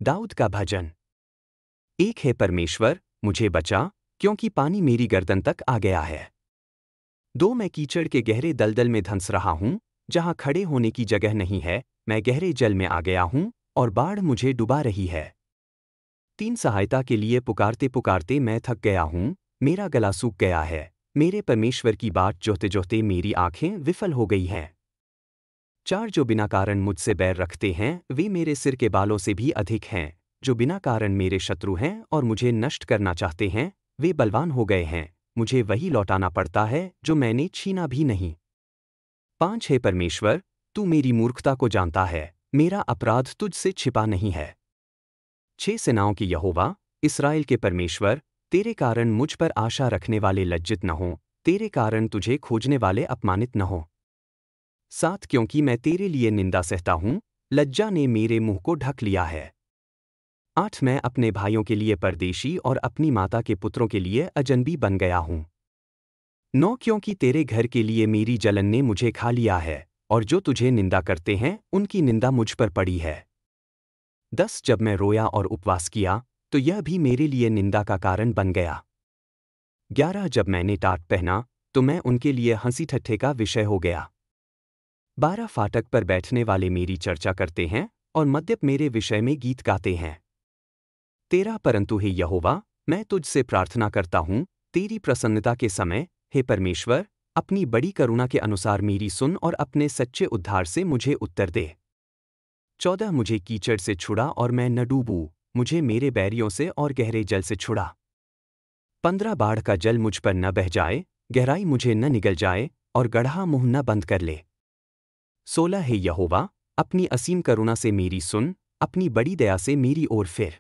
A: दाऊद का भजन। एक है परमेश्वर, मुझे बचा, क्योंकि पानी मेरी गर्दन तक आ गया है। 2 मैं कीचड़ के गहरे दलदल में धंस रहा हूं, जहां खड़े होने की जगह नहीं है, मैं गहरे जल में आ गया हूं, और बाढ़ मुझे डुबा रही है। 3 सहायता के लिए पुकारते पुकारते मैं थक गया हूं, मेरा गला सूख गया है, मेरे परमेश्वर की बाट जोहते जोहते मेरी आंखें विफल हो गई हैं। 4 जो बिना कारण मुझसे बैर रखते हैं, वे मेरे सिर के बालों से भी अधिक हैं, जो बिना कारण मेरे शत्रु हैं और मुझे नष्ट करना चाहते हैं, वे बलवान हो गए हैं, मुझे वही लौटाना पड़ता है जो मैंने छीना भी नहीं। 5 है परमेश्वर, तू मेरी मूर्खता को जानता है, मेरा अपराध तुझसे छिपा नहीं है। 6 सेनाओं की यहोवा, इस्राएल के परमेश्वर, तेरे कारण मुझ पर आशा रखने वाले लज्जित न हों, तेरे कारण तुझे खोजने वाले अपमानित न हों। 7 क्योंकि मैं तेरे लिए निंदा सहता हूं, लज्जा ने मेरे मुंह को ढक लिया है। 8 मैं अपने भाइयों के लिए परदेशी और अपनी माता के पुत्रों के लिए अजनबी बन गया हूं। 9 क्योंकि तेरे घर के लिए मेरी जलन ने मुझे खा लिया है, और जो तुझे निंदा करते हैं उनकी निंदा मुझ पर पड़ी है। 10 जब मैं रोया और उपवास किया, तो यह भी मेरे लिए निंदा का कारण बन गया। 11 जब मैंने टाट पहना, तो मैं उनके लिए हंसी ठट्ठे का विषय हो गया। 12 फाटक पर बैठने वाले मेरी चर्चा करते हैं, और मद्यप मेरे विषय में गीत गाते हैं। 13 परंतु हे यहोवा, मैं तुझसे प्रार्थना करता हूं, तेरी प्रसन्नता के समय, हे परमेश्वर, अपनी बड़ी करुणा के अनुसार मेरी सुन और अपने सच्चे उद्धार से मुझे उत्तर दे। 14 मुझे कीचड़ से छुड़ा और मैं न डूबूं, मुझे मेरे बैरियों से और गहरे जल से छुड़ा। 15 बाढ़ का जल मुझ पर न बह जाए, गहराई मुझे न निगल जाए, और गड्ढा मुंह न बंद कर ले। 16 हे यहोवा, अपनी असीम करुणा से मेरी सुन, अपनी बड़ी दया से मेरी ओर फिर।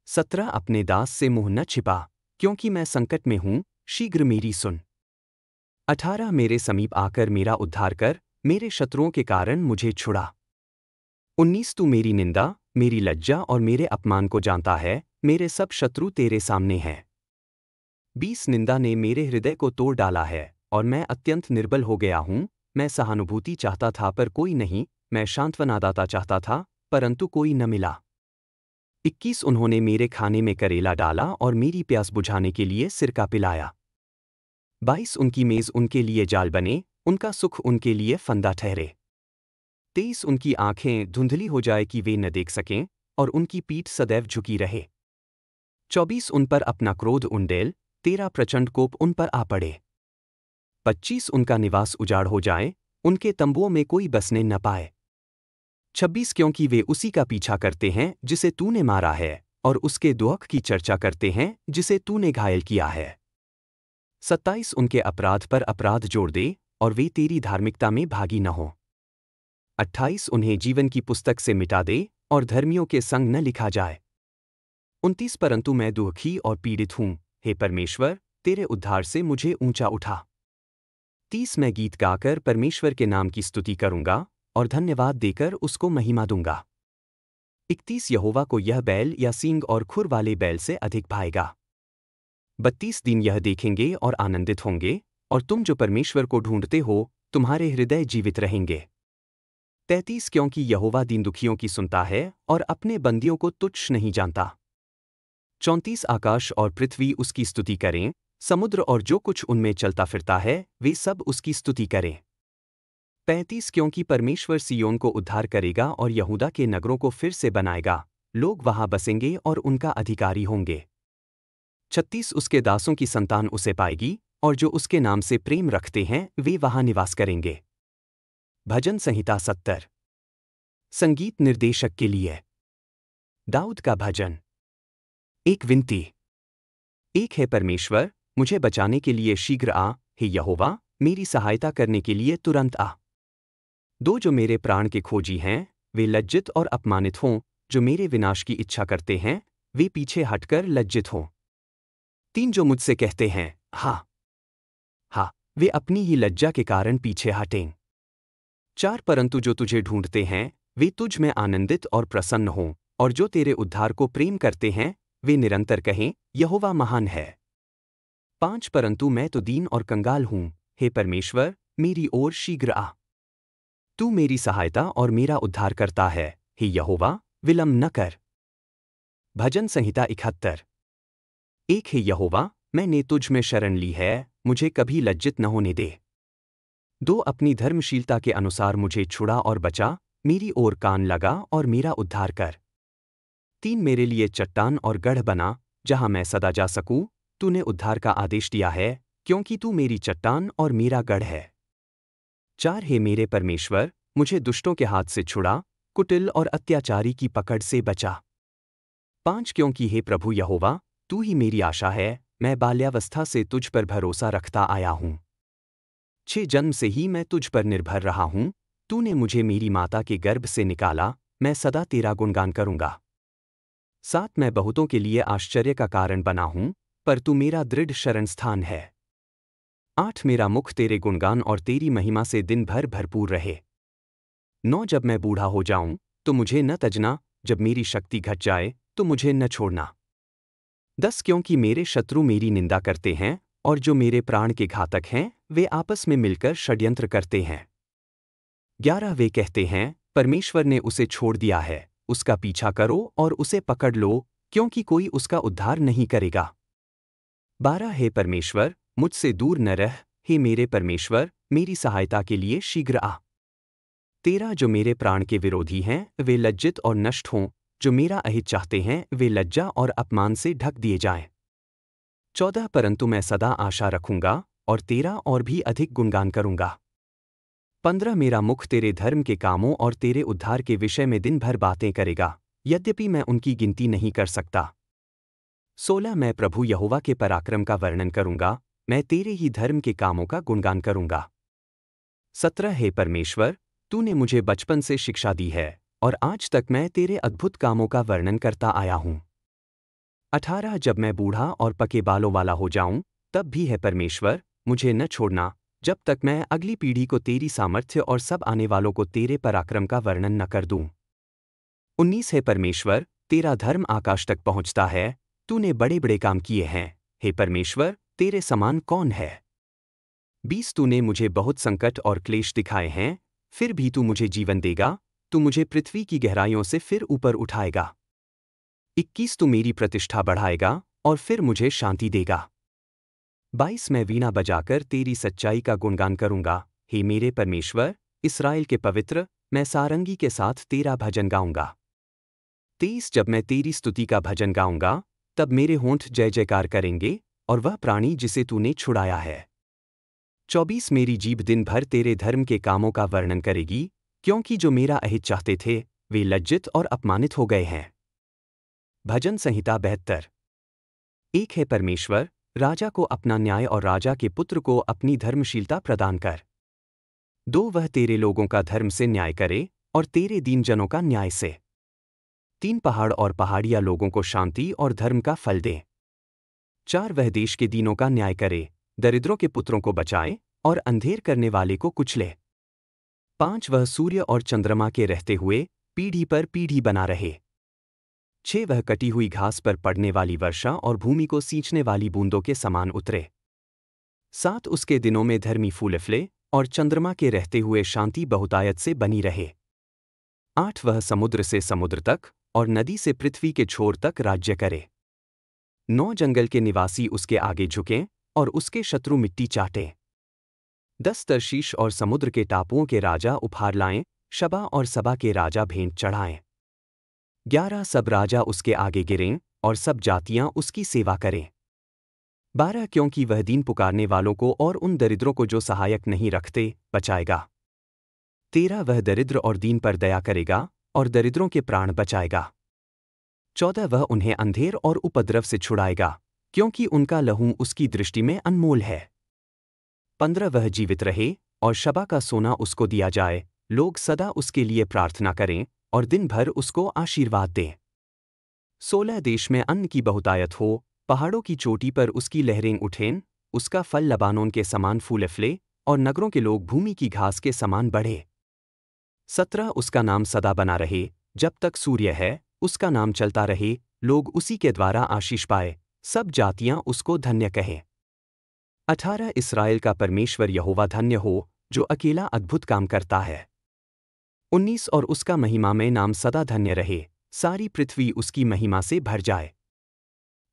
A: 17 अपने दास से मुंह न छिपा, क्योंकि मैं संकट में हूं, शीघ्र मेरी सुन। 18 मेरे समीप आकर मेरा उद्धार कर, मेरे शत्रुओं के कारण मुझे छुड़ा। 19 तू मेरी निंदा, मेरी लज्जा और मेरे अपमान को जानता है, मेरे सब शत्रु तेरे सामने हैं। 20 निंदा ने मेरे हृदय को तोड़ डाला है, और मैं अत्यंत निर्बल हो गया हूं, मैं सहानुभूति चाहता था पर कोई नहीं, मैं सांत्वनादाता चाहता था परंतु कोई न मिला। 21 उन्होंने मेरे खाने में करेला डाला और मेरी प्यास बुझाने के लिए सिरका पिलाया। 22 उनकी मेज उनके लिए जाल बने, उनका सुख उनके लिए फंदा ठहरे। 23 उनकी आंखें धुंधली हो जाए कि वे न देख सकें और उनकी पीठ सदैव झुकी रहे। 24 उन पर अपना क्रोध उंडेल, तेरा प्रचंड कोप उन पर आ पड़े। 25 उनका निवास उजाड़ हो जाए, उनके तंबुओं में कोई बसने न पाए। 26 क्योंकि वे उसी का पीछा करते हैं जिसे तूने मारा है और उसके दुख की चर्चा करते हैं जिसे तूने घायल किया है। 27 उनके अपराध पर अपराध जोड़ दे और वे तेरी धार्मिकता में भागी न हों। 28 उन्हें जीवन की पुस्तक से मिटा दे और धर्मियों के संग न लिखा जाए। 29 परंतु मैं दुखी और पीड़ित हूँ, हे परमेश्वर, तेरे उद्धार से मुझे ऊंचा उठा। 30 मैं गीत गाकर परमेश्वर के नाम की स्तुति करूंगा और धन्यवाद देकर उसको महिमा दूंगा। 31 यहोवा को यह बैल या सींग और खुर वाले बैल से अधिक भाएगा। 32 दिन यह देखेंगे और आनंदित होंगे, और तुम जो परमेश्वर को ढूंढते हो, तुम्हारे हृदय जीवित रहेंगे। 33 क्योंकि यहोवा दीन दुखियों की सुनता है और अपने बंदियों को तुच्छ नहीं जानता। 34 आकाश और पृथ्वी उसकी स्तुति करें, समुद्र और जो कुछ उनमें चलता फिरता है वे सब उसकी स्तुति करें। 35 क्योंकि परमेश्वर सियोन को उद्धार करेगा और यहूदा के नगरों को फिर से बनाएगा, लोग वहां बसेंगे और उनका अधिकारी होंगे। 36 उसके दासों की संतान उसे पाएगी और जो उसके नाम से प्रेम रखते हैं वे वहां निवास करेंगे। भजन संहिता 70। संगीत निर्देशक के लिए दाऊद का भजन। एक विनती। एक है परमेश्वर, मुझे बचाने के लिए शीघ्र आ, हे यहोवा, मेरी सहायता करने के लिए तुरंत आ। 2 जो मेरे प्राण के खोजी हैं, वे लज्जित और अपमानित हों, जो मेरे विनाश की इच्छा करते हैं, वे पीछे हटकर लज्जित हों। 3 जो मुझसे कहते हैं, हाँ हाँ, वे अपनी ही लज्जा के कारण पीछे हटें। 4 परंतु जो तुझे ढूंढते हैं, वे तुझ में आनंदित और प्रसन्न हों, और जो तेरे उद्धार को प्रेम करते हैं, वे निरंतर कहें, यहोवा महान है। 5 परंतु मैं तो दीन और कंगाल हूँ, हे परमेश्वर, मेरी ओर शीघ्र आ। तू मेरी सहायता और मेरा उद्धार करता है, हे यहोवा, विलंब न कर। भजन संहिता 71। एक हे यहोवा, मैंने तुझ में शरण ली है, मुझे कभी लज्जित न होने दे। 2 अपनी धर्मशीलता के अनुसार मुझे छुड़ा और बचा, मेरी ओर कान लगा और मेरा उद्धार कर। 3 मेरे लिए चट्टान और गढ़ बना, जहां मैं सदा जा सकूं, तूने उद्धार का आदेश दिया है, क्योंकि तू मेरी चट्टान और मेरा गढ़ है। 4 हे मेरे परमेश्वर, मुझे दुष्टों के हाथ से छुड़ा, कुटिल और अत्याचारी की पकड़ से बचा। 5 क्योंकि हे प्रभु यहोवा, तू ही मेरी आशा है, मैं बाल्यावस्था से तुझ पर भरोसा रखता आया हूँ। 6 जन्म से ही मैं तुझ पर निर्भर रहा हूँ, तूने मुझे मेरी माता के गर्भ से निकाला, मैं सदा तेरा गुणगान करूँगा। 7 मैं बहुतों के लिए आश्चर्य का कारण बना हूँ, पर तू मेरा दृढ़ शरणस्थान है। 8 मेरा मुख तेरे गुणगान और तेरी महिमा से दिन भर भरपूर रहे। 9 जब मैं बूढ़ा हो जाऊं, तो मुझे न तजना, जब मेरी शक्ति घट जाए, तो मुझे न छोड़ना। 10 क्योंकि मेरे शत्रु मेरी निंदा करते हैं, और जो मेरे प्राण के घातक हैं, वे आपस में मिलकर षड्यंत्र करते हैं। 11 वे कहते हैं, परमेश्वर ने उसे छोड़ दिया है, उसका पीछा करो और उसे पकड़ लो, क्योंकि कोई उसका उद्धार नहीं करेगा। 12 हे परमेश्वर, मुझसे दूर न रह, हे मेरे परमेश्वर, मेरी सहायता के लिए शीघ्र आ। 13 जो मेरे प्राण के विरोधी हैं, वे लज्जित और नष्ट हों, जो मेरा अहित चाहते हैं, वे लज्जा और अपमान से ढक दिए जाएं। 14 परंतु मैं सदा आशा रखूंगा, और तेरा और भी अधिक गुणगान करूंगा। 15 मेरा मुख तेरे धर्म के कामों और तेरे उद्धार के विषय में दिन भर बातें करेगा, यद्यपि मैं उनकी गिनती नहीं कर सकता। 16 मैं प्रभु यहोवा के पराक्रम का वर्णन करूंगा, मैं तेरे ही धर्म के कामों का गुणगान करूंगा। 17 हे परमेश्वर, तूने मुझे बचपन से शिक्षा दी है, और आज तक मैं तेरे अद्भुत कामों का वर्णन करता आया हूं। 18 जब मैं बूढ़ा और पके बालों वाला हो जाऊं, तब भी है परमेश्वर, मुझे न छोड़ना, जब तक मैं अगली पीढ़ी को तेरी सामर्थ्य और सब आने वालों को तेरे पराक्रम का वर्णन न कर दूं। 19 है परमेश्वर, तेरा धर्म आकाश तक पहुंचता है, तूने बड़े बड़े काम किए हैं, हे परमेश्वर, तेरे समान कौन है। 20 तूने मुझे बहुत संकट और क्लेश दिखाए हैं, फिर भी तू मुझे जीवन देगा, तू मुझे पृथ्वी की गहराइयों से फिर ऊपर उठाएगा। 21 तू मेरी प्रतिष्ठा बढ़ाएगा और फिर मुझे शांति देगा। 22 मैं वीणा बजाकर तेरी सच्चाई का गुणगान करूंगा, हे मेरे परमेश्वर, इस्राएल के पवित्र, मैं सारंगी के साथ तेरा भजन गाऊंगा। 23 जब मैं तेरी स्तुति का भजन गाऊंगा, तब मेरे होंठ जय जयकार करेंगे और वह प्राणी जिसे तूने छुड़ाया है। 24 मेरी जीभ दिन भर तेरे धर्म के कामों का वर्णन करेगी, क्योंकि जो मेरा अहित चाहते थे वे लज्जित और अपमानित हो गए हैं। भजन संहिता 72। एक है परमेश्वर, राजा को अपना न्याय और राजा के पुत्र को अपनी धर्मशीलता प्रदान कर। 2 वह तेरे लोगों का धर्म से न्याय करे और तेरे दीन जनों का न्याय से। 3 पहाड़ और पहाड़िया लोगों को शांति और धर्म का फल दे। 4 वह देश के दीनों का न्याय करे, दरिद्रों के पुत्रों को बचाए और अंधेर करने वाले को कुचले। 5 वह सूर्य और चंद्रमा के रहते हुए पीढ़ी पर पीढ़ी बना रहे। 6 वह कटी हुई घास पर पड़ने वाली वर्षा और भूमि को सींचने वाली बूंदों के समान उतरे। 7 उसके दिनों में धर्मी फूल फले और चंद्रमा के रहते हुए शांति बहुतायत से बनी रहे। 8 वह समुद्र से समुद्र तक और नदी से पृथ्वी के छोर तक राज्य करे। 9 जंगल के निवासी उसके आगे झुकें और उसके शत्रु मिट्टी चाटें। 10 तर्शीश और समुद्र के टापुओं के राजा उपहार लाएं, शबा और सबा के राजा भेंट चढ़ाएं। 11 सब राजा उसके आगे गिरें और सब जातियां उसकी सेवा करें। 12 क्योंकि वह दीन पुकारने वालों को और उन दरिद्रों को जो सहायक नहीं रखते बचाएगा। 13 वह दरिद्र और दीन पर दया करेगा और दरिद्रों के प्राण बचाएगा। 14 वह उन्हें अंधेर और उपद्रव से छुड़ाएगा, क्योंकि उनका लहू उसकी दृष्टि में अनमोल है। 15 वह जीवित रहे और शबा का सोना उसको दिया जाए, लोग सदा उसके लिए प्रार्थना करें और दिन भर उसको आशीर्वाद दें। 16 देश में अन्न की बहुतायत हो, पहाड़ों की चोटी पर उसकी लहरें उठें, उसका फल लबानोन के समान फूले फले और नगरों के लोग भूमि की घास के समान बढ़े। 17 उसका नाम सदा बना रहे, जब तक सूर्य है, उसका नाम चलता रहे, लोग उसी के द्वारा आशीष पाए, सब जातियां उसको धन्य कहें। 18 इस्राएल का परमेश्वर यहोवा धन्य हो, जो अकेला अद्भुत काम करता है। 19 और उसका महिमामय नाम सदा धन्य रहे, सारी पृथ्वी उसकी महिमा से भर जाए।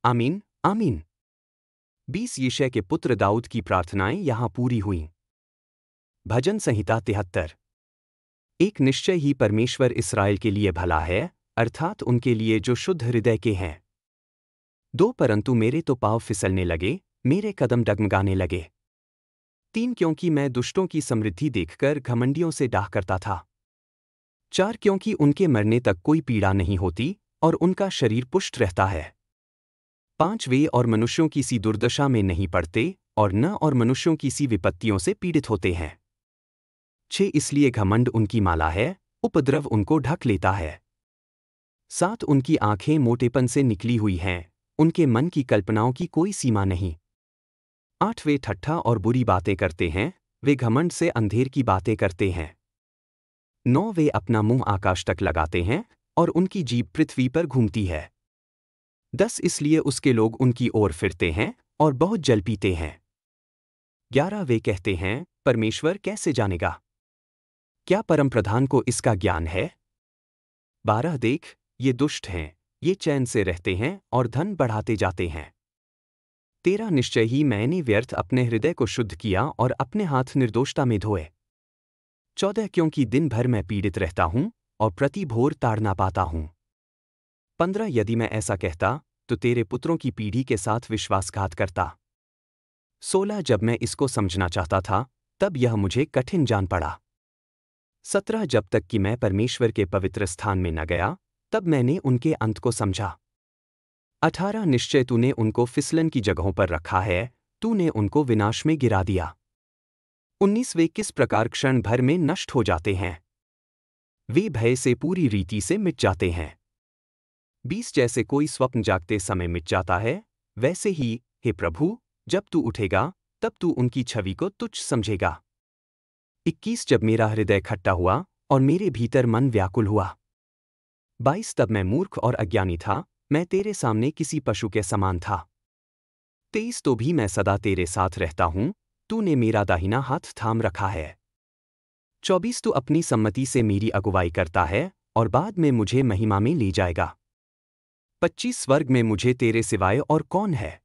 A: आमीन, आमीन। 20 यिशै के पुत्र दाऊद की प्रार्थनाएं यहाँ पूरी हुईं। भजन संहिता 73। एक निश्चय ही परमेश्वर इस्राएल के लिए भला है, अर्थात उनके लिए जो शुद्ध हृदय के हैं। 2 परंतु मेरे तो पाँव फिसलने लगे, मेरे कदम डगमगाने लगे। 3 क्योंकि मैं दुष्टों की समृद्धि देखकर घमंडियों से डाह करता था। 4 क्योंकि उनके मरने तक कोई पीड़ा नहीं होती और उनका शरीर पुष्ट रहता है। 5 वे और मनुष्यों की सी दुर्दशा में नहीं पड़ते और न और मनुष्यों की सी विपत्तियों से पीड़ित होते हैं। 6 इसलिए घमंड उनकी माला है, उपद्रव उनको ढक लेता है। 7 उनकी आंखें मोटेपन से निकली हुई हैं, उनके मन की कल्पनाओं की कोई सीमा नहीं। 8 वे ठट्ठा और बुरी बातें करते हैं, वे घमंड से अंधेर की बातें करते हैं। 9 वे अपना मुंह आकाश तक लगाते हैं और उनकी जीभ पृथ्वी पर घूमती है। 10 इसलिए उसके लोग उनकी ओर फिरते हैं और बहुत जल पीते हैं। 11 वे कहते हैं, परमेश्वर कैसे जानेगा? क्या परमप्रधान को इसका ज्ञान है? 12 देख, ये दुष्ट हैं, ये चैन से रहते हैं और धन बढ़ाते जाते हैं। 13 निश्चय ही मैंने व्यर्थ अपने हृदय को शुद्ध किया और अपने हाथ निर्दोषता में धोए। 14 क्योंकि दिन भर मैं पीड़ित रहता हूं और प्रति भोर ताड़ ना पाता हूं। 15 यदि मैं ऐसा कहता तो तेरे पुत्रों की पीढ़ी के साथ विश्वासघात करता। 16 जब मैं इसको समझना चाहता था, तब यह मुझे कठिन जान पड़ा। 17 जब तक कि मैं परमेश्वर के पवित्र स्थान में न गया, तब मैंने उनके अंत को समझा। 18 निश्चय तूने उनको फिसलन की जगहों पर रखा है, तूने उनको विनाश में गिरा दिया। 19 वे किस प्रकार क्षण भर में नष्ट हो जाते हैं, वे भय से पूरी रीति से मिट जाते हैं। 20 जैसे कोई स्वप्न जागते समय मिट जाता है, वैसे ही, हे प्रभु, जब तू उठेगा, तब तू उनकी छवि को तुच्छ समझेगा। 21 जब मेरा हृदय खट्टा हुआ और मेरे भीतर मन व्याकुल हुआ। 22 तब मैं मूर्ख और अज्ञानी था, मैं तेरे सामने किसी पशु के समान था। 23 तो भी मैं सदा तेरे साथ रहता हूँ, तूने मेरा दाहिना हाथ थाम रखा है। 24 तू अपनी सम्मति से मेरी अगुवाई करता है और बाद में मुझे महिमा में ले जाएगा। 25 स्वर्ग में मुझे तेरे सिवाय और कौन है,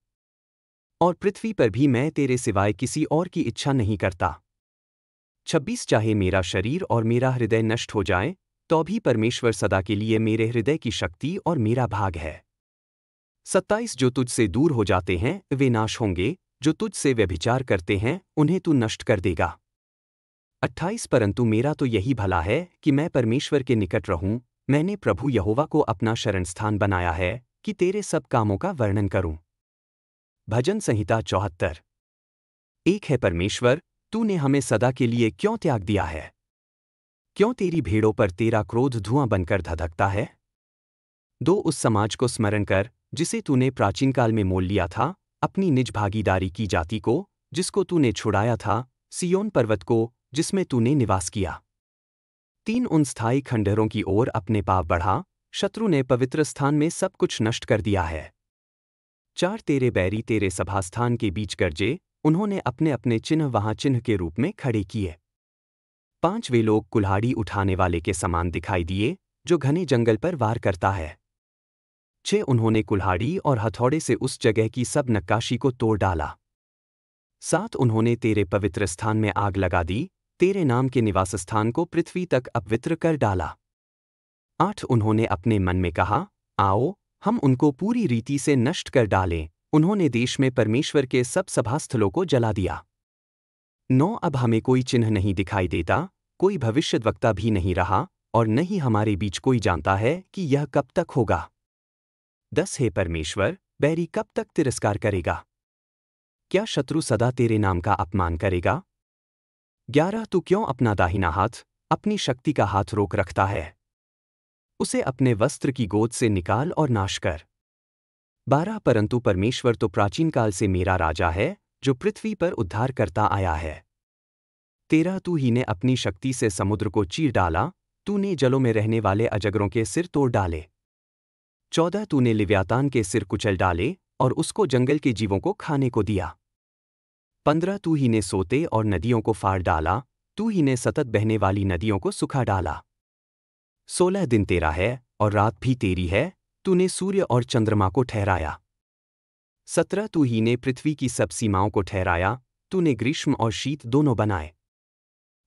A: और पृथ्वी पर भी मैं तेरे सिवाय किसी और की इच्छा नहीं करता। 26 चाहे मेरा शरीर और मेरा हृदय नष्ट हो जाए, तो भी परमेश्वर सदा के लिए मेरे हृदय की शक्ति और मेरा भाग है। 27 जो तुझसे दूर हो जाते हैं वे नाश होंगे, जो तुझसे व्यभिचार करते हैं उन्हें तू नष्ट कर देगा। 28 परंतु मेरा तो यही भला है कि मैं परमेश्वर के निकट रहूं, मैंने प्रभु यहोवा को अपना शरणस्थान बनाया है कि तेरे सब कामों का वर्णन करूं। भजन संहिता 74। एक है परमेश्वर, तूने हमें सदा के लिए क्यों त्याग दिया है? क्यों तेरी भेड़ों पर तेरा क्रोध धुआं बनकर धधकता है? 2 उस समाज को स्मरण कर जिसे तूने प्राचीन काल में मोल लिया था, अपनी निज भागीदारी की जाति को जिसको तूने छुड़ाया था, सियोन पर्वत को जिसमें तूने निवास किया। 3 उन स्थायी खंडहरों की ओर अपने पाँव बढ़ा, शत्रु ने पवित्र स्थान में सब कुछ नष्ट कर दिया है। 4 तेरे बैरी तेरे सभास्थान के बीच गरजे, उन्होंने अपने अपने चिन्ह वहां चिन्ह के रूप में खड़े किए। 5 वे लोग कुल्हाड़ी उठाने वाले के समान दिखाई दिए, जो घने जंगल पर वार करता है। 6 उन्होंने कुल्हाड़ी और हथौड़े से उस जगह की सब नक्काशी को तोड़ डाला। 7 उन्होंने तेरे पवित्र स्थान में आग लगा दी, तेरे नाम के निवास स्थान को पृथ्वी तक अपवित्र कर डाला। 8 उन्होंने अपने मन में कहा, आओ हम उनको पूरी रीति से नष्ट कर डालें, उन्होंने देश में परमेश्वर के सब सभास्थलों को जला दिया। 9 अब हमें कोई चिन्ह नहीं दिखाई देता, कोई भविष्यद्वक्ता भी नहीं रहा, और न ही हमारे बीच कोई जानता है कि यह कब तक होगा। 10 हे परमेश्वर, बैरी कब तक तिरस्कार करेगा? क्या शत्रु सदा तेरे नाम का अपमान करेगा? 11 तू क्यों अपना दाहिना हाथ, अपनी शक्ति का हाथ रोक रखता है? उसे अपने वस्त्र की गोद से निकाल और नाश कर। 12 परंतु परमेश्वर तो प्राचीन काल से मेरा राजा है, जो पृथ्वी पर उद्धार करता आया है। 13 तू ही ने अपनी शक्ति से समुद्र को चीर डाला, तूने जलों में रहने वाले अजगरों के सिर तोड़ डाले। 14 तूने लिव्यातान के सिर कुचल डाले और उसको जंगल के जीवों को खाने को दिया। 15 तू ही ने सोते और नदियों को फाड़ डाला, तू ही ने सतत बहने वाली नदियों को सुखा डाला। 16 दिन तेरा है और रात भी तेरी है, तूने सूर्य और चंद्रमा को ठहराया। 17 तू ही ने पृथ्वी की सब सीमाओं को ठहराया, तूने ग्रीष्म और शीत दोनों बनाए।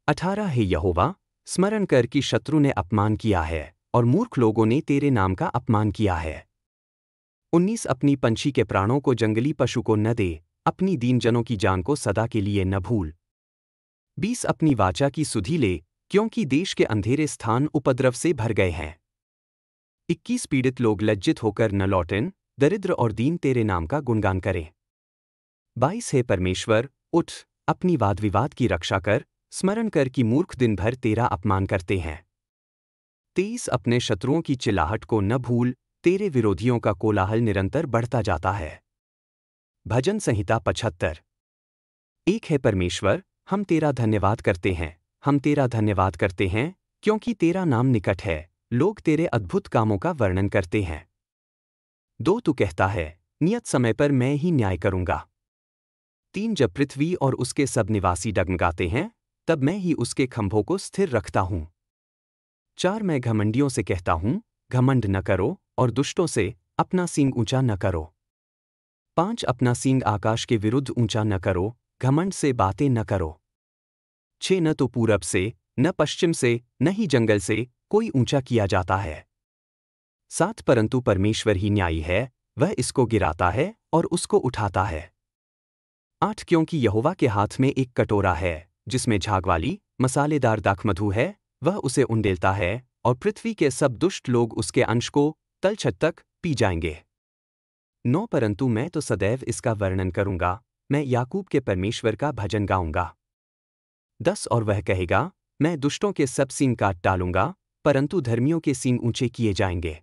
A: 18 हे यहोवा, स्मरण कर कि शत्रु ने अपमान किया है और मूर्ख लोगों ने तेरे नाम का अपमान किया है। 19 अपनी पंछी के प्राणों को जंगली पशु को न दे, अपनी दीन जनों की जान को सदा के लिए न भूल। 20 अपनी वाचा की सुधि ले, क्योंकि देश के अंधेरे स्थान उपद्रव से भर गए हैं। 21 पीड़ित लोग लज्जित होकर न लौटें, दरिद्र और दीन तेरे नाम का गुणगान करें। 22 हे परमेश्वर, उठ, अपनी वाद विवाद की रक्षा कर, स्मरण कर कि मूर्ख दिन भर तेरा अपमान करते हैं। 23 अपने शत्रुओं की चिल्लाहट को न भूल, तेरे विरोधियों का कोलाहल निरंतर बढ़ता जाता है। भजन संहिता 75। एक है परमेश्वर, हम तेरा धन्यवाद करते हैं, हम तेरा धन्यवाद करते हैं, क्योंकि तेरा नाम निकट है, लोग तेरे अद्भुत कामों का वर्णन करते हैं। 2 तू कहता है, नियत समय पर मैं ही न्याय करूंगा। 3 जब पृथ्वी और उसके सब निवासी डगमगाते हैं, तब मैं ही उसके खंभों को स्थिर रखता हूं। 4 मैं घमंडियों से कहता हूं, घमंड न करो, और दुष्टों से, अपना सींग ऊंचा न करो। 5 अपना सींग आकाश के विरुद्ध ऊंचा न करो, घमंड से बातें न करो। 6 न तो पूरब से, न पश्चिम से, न ही जंगल से कोई ऊंचा किया जाता है। 7 परंतु परमेश्वर ही न्यायी है, वह इसको गिराता है और उसको उठाता है। 8 क्योंकि यहोवा के हाथ में एक कटोरा है, जिसमें झाग वाली, मसालेदार दाखमधु है, वह उसे उंडेलता है, और पृथ्वी के सब दुष्ट लोग उसके अंश को तलछट तक पी जाएंगे। 9 परंतु मैं तो सदैव इसका वर्णन करूंगा, मैं याकूब के परमेश्वर का भजन गाऊंगा। 10 और वह कहेगा, मैं दुष्टों के सब सींग काट डालूंगा, परंतु धर्मियों के सींग ऊंचे किए जाएंगे।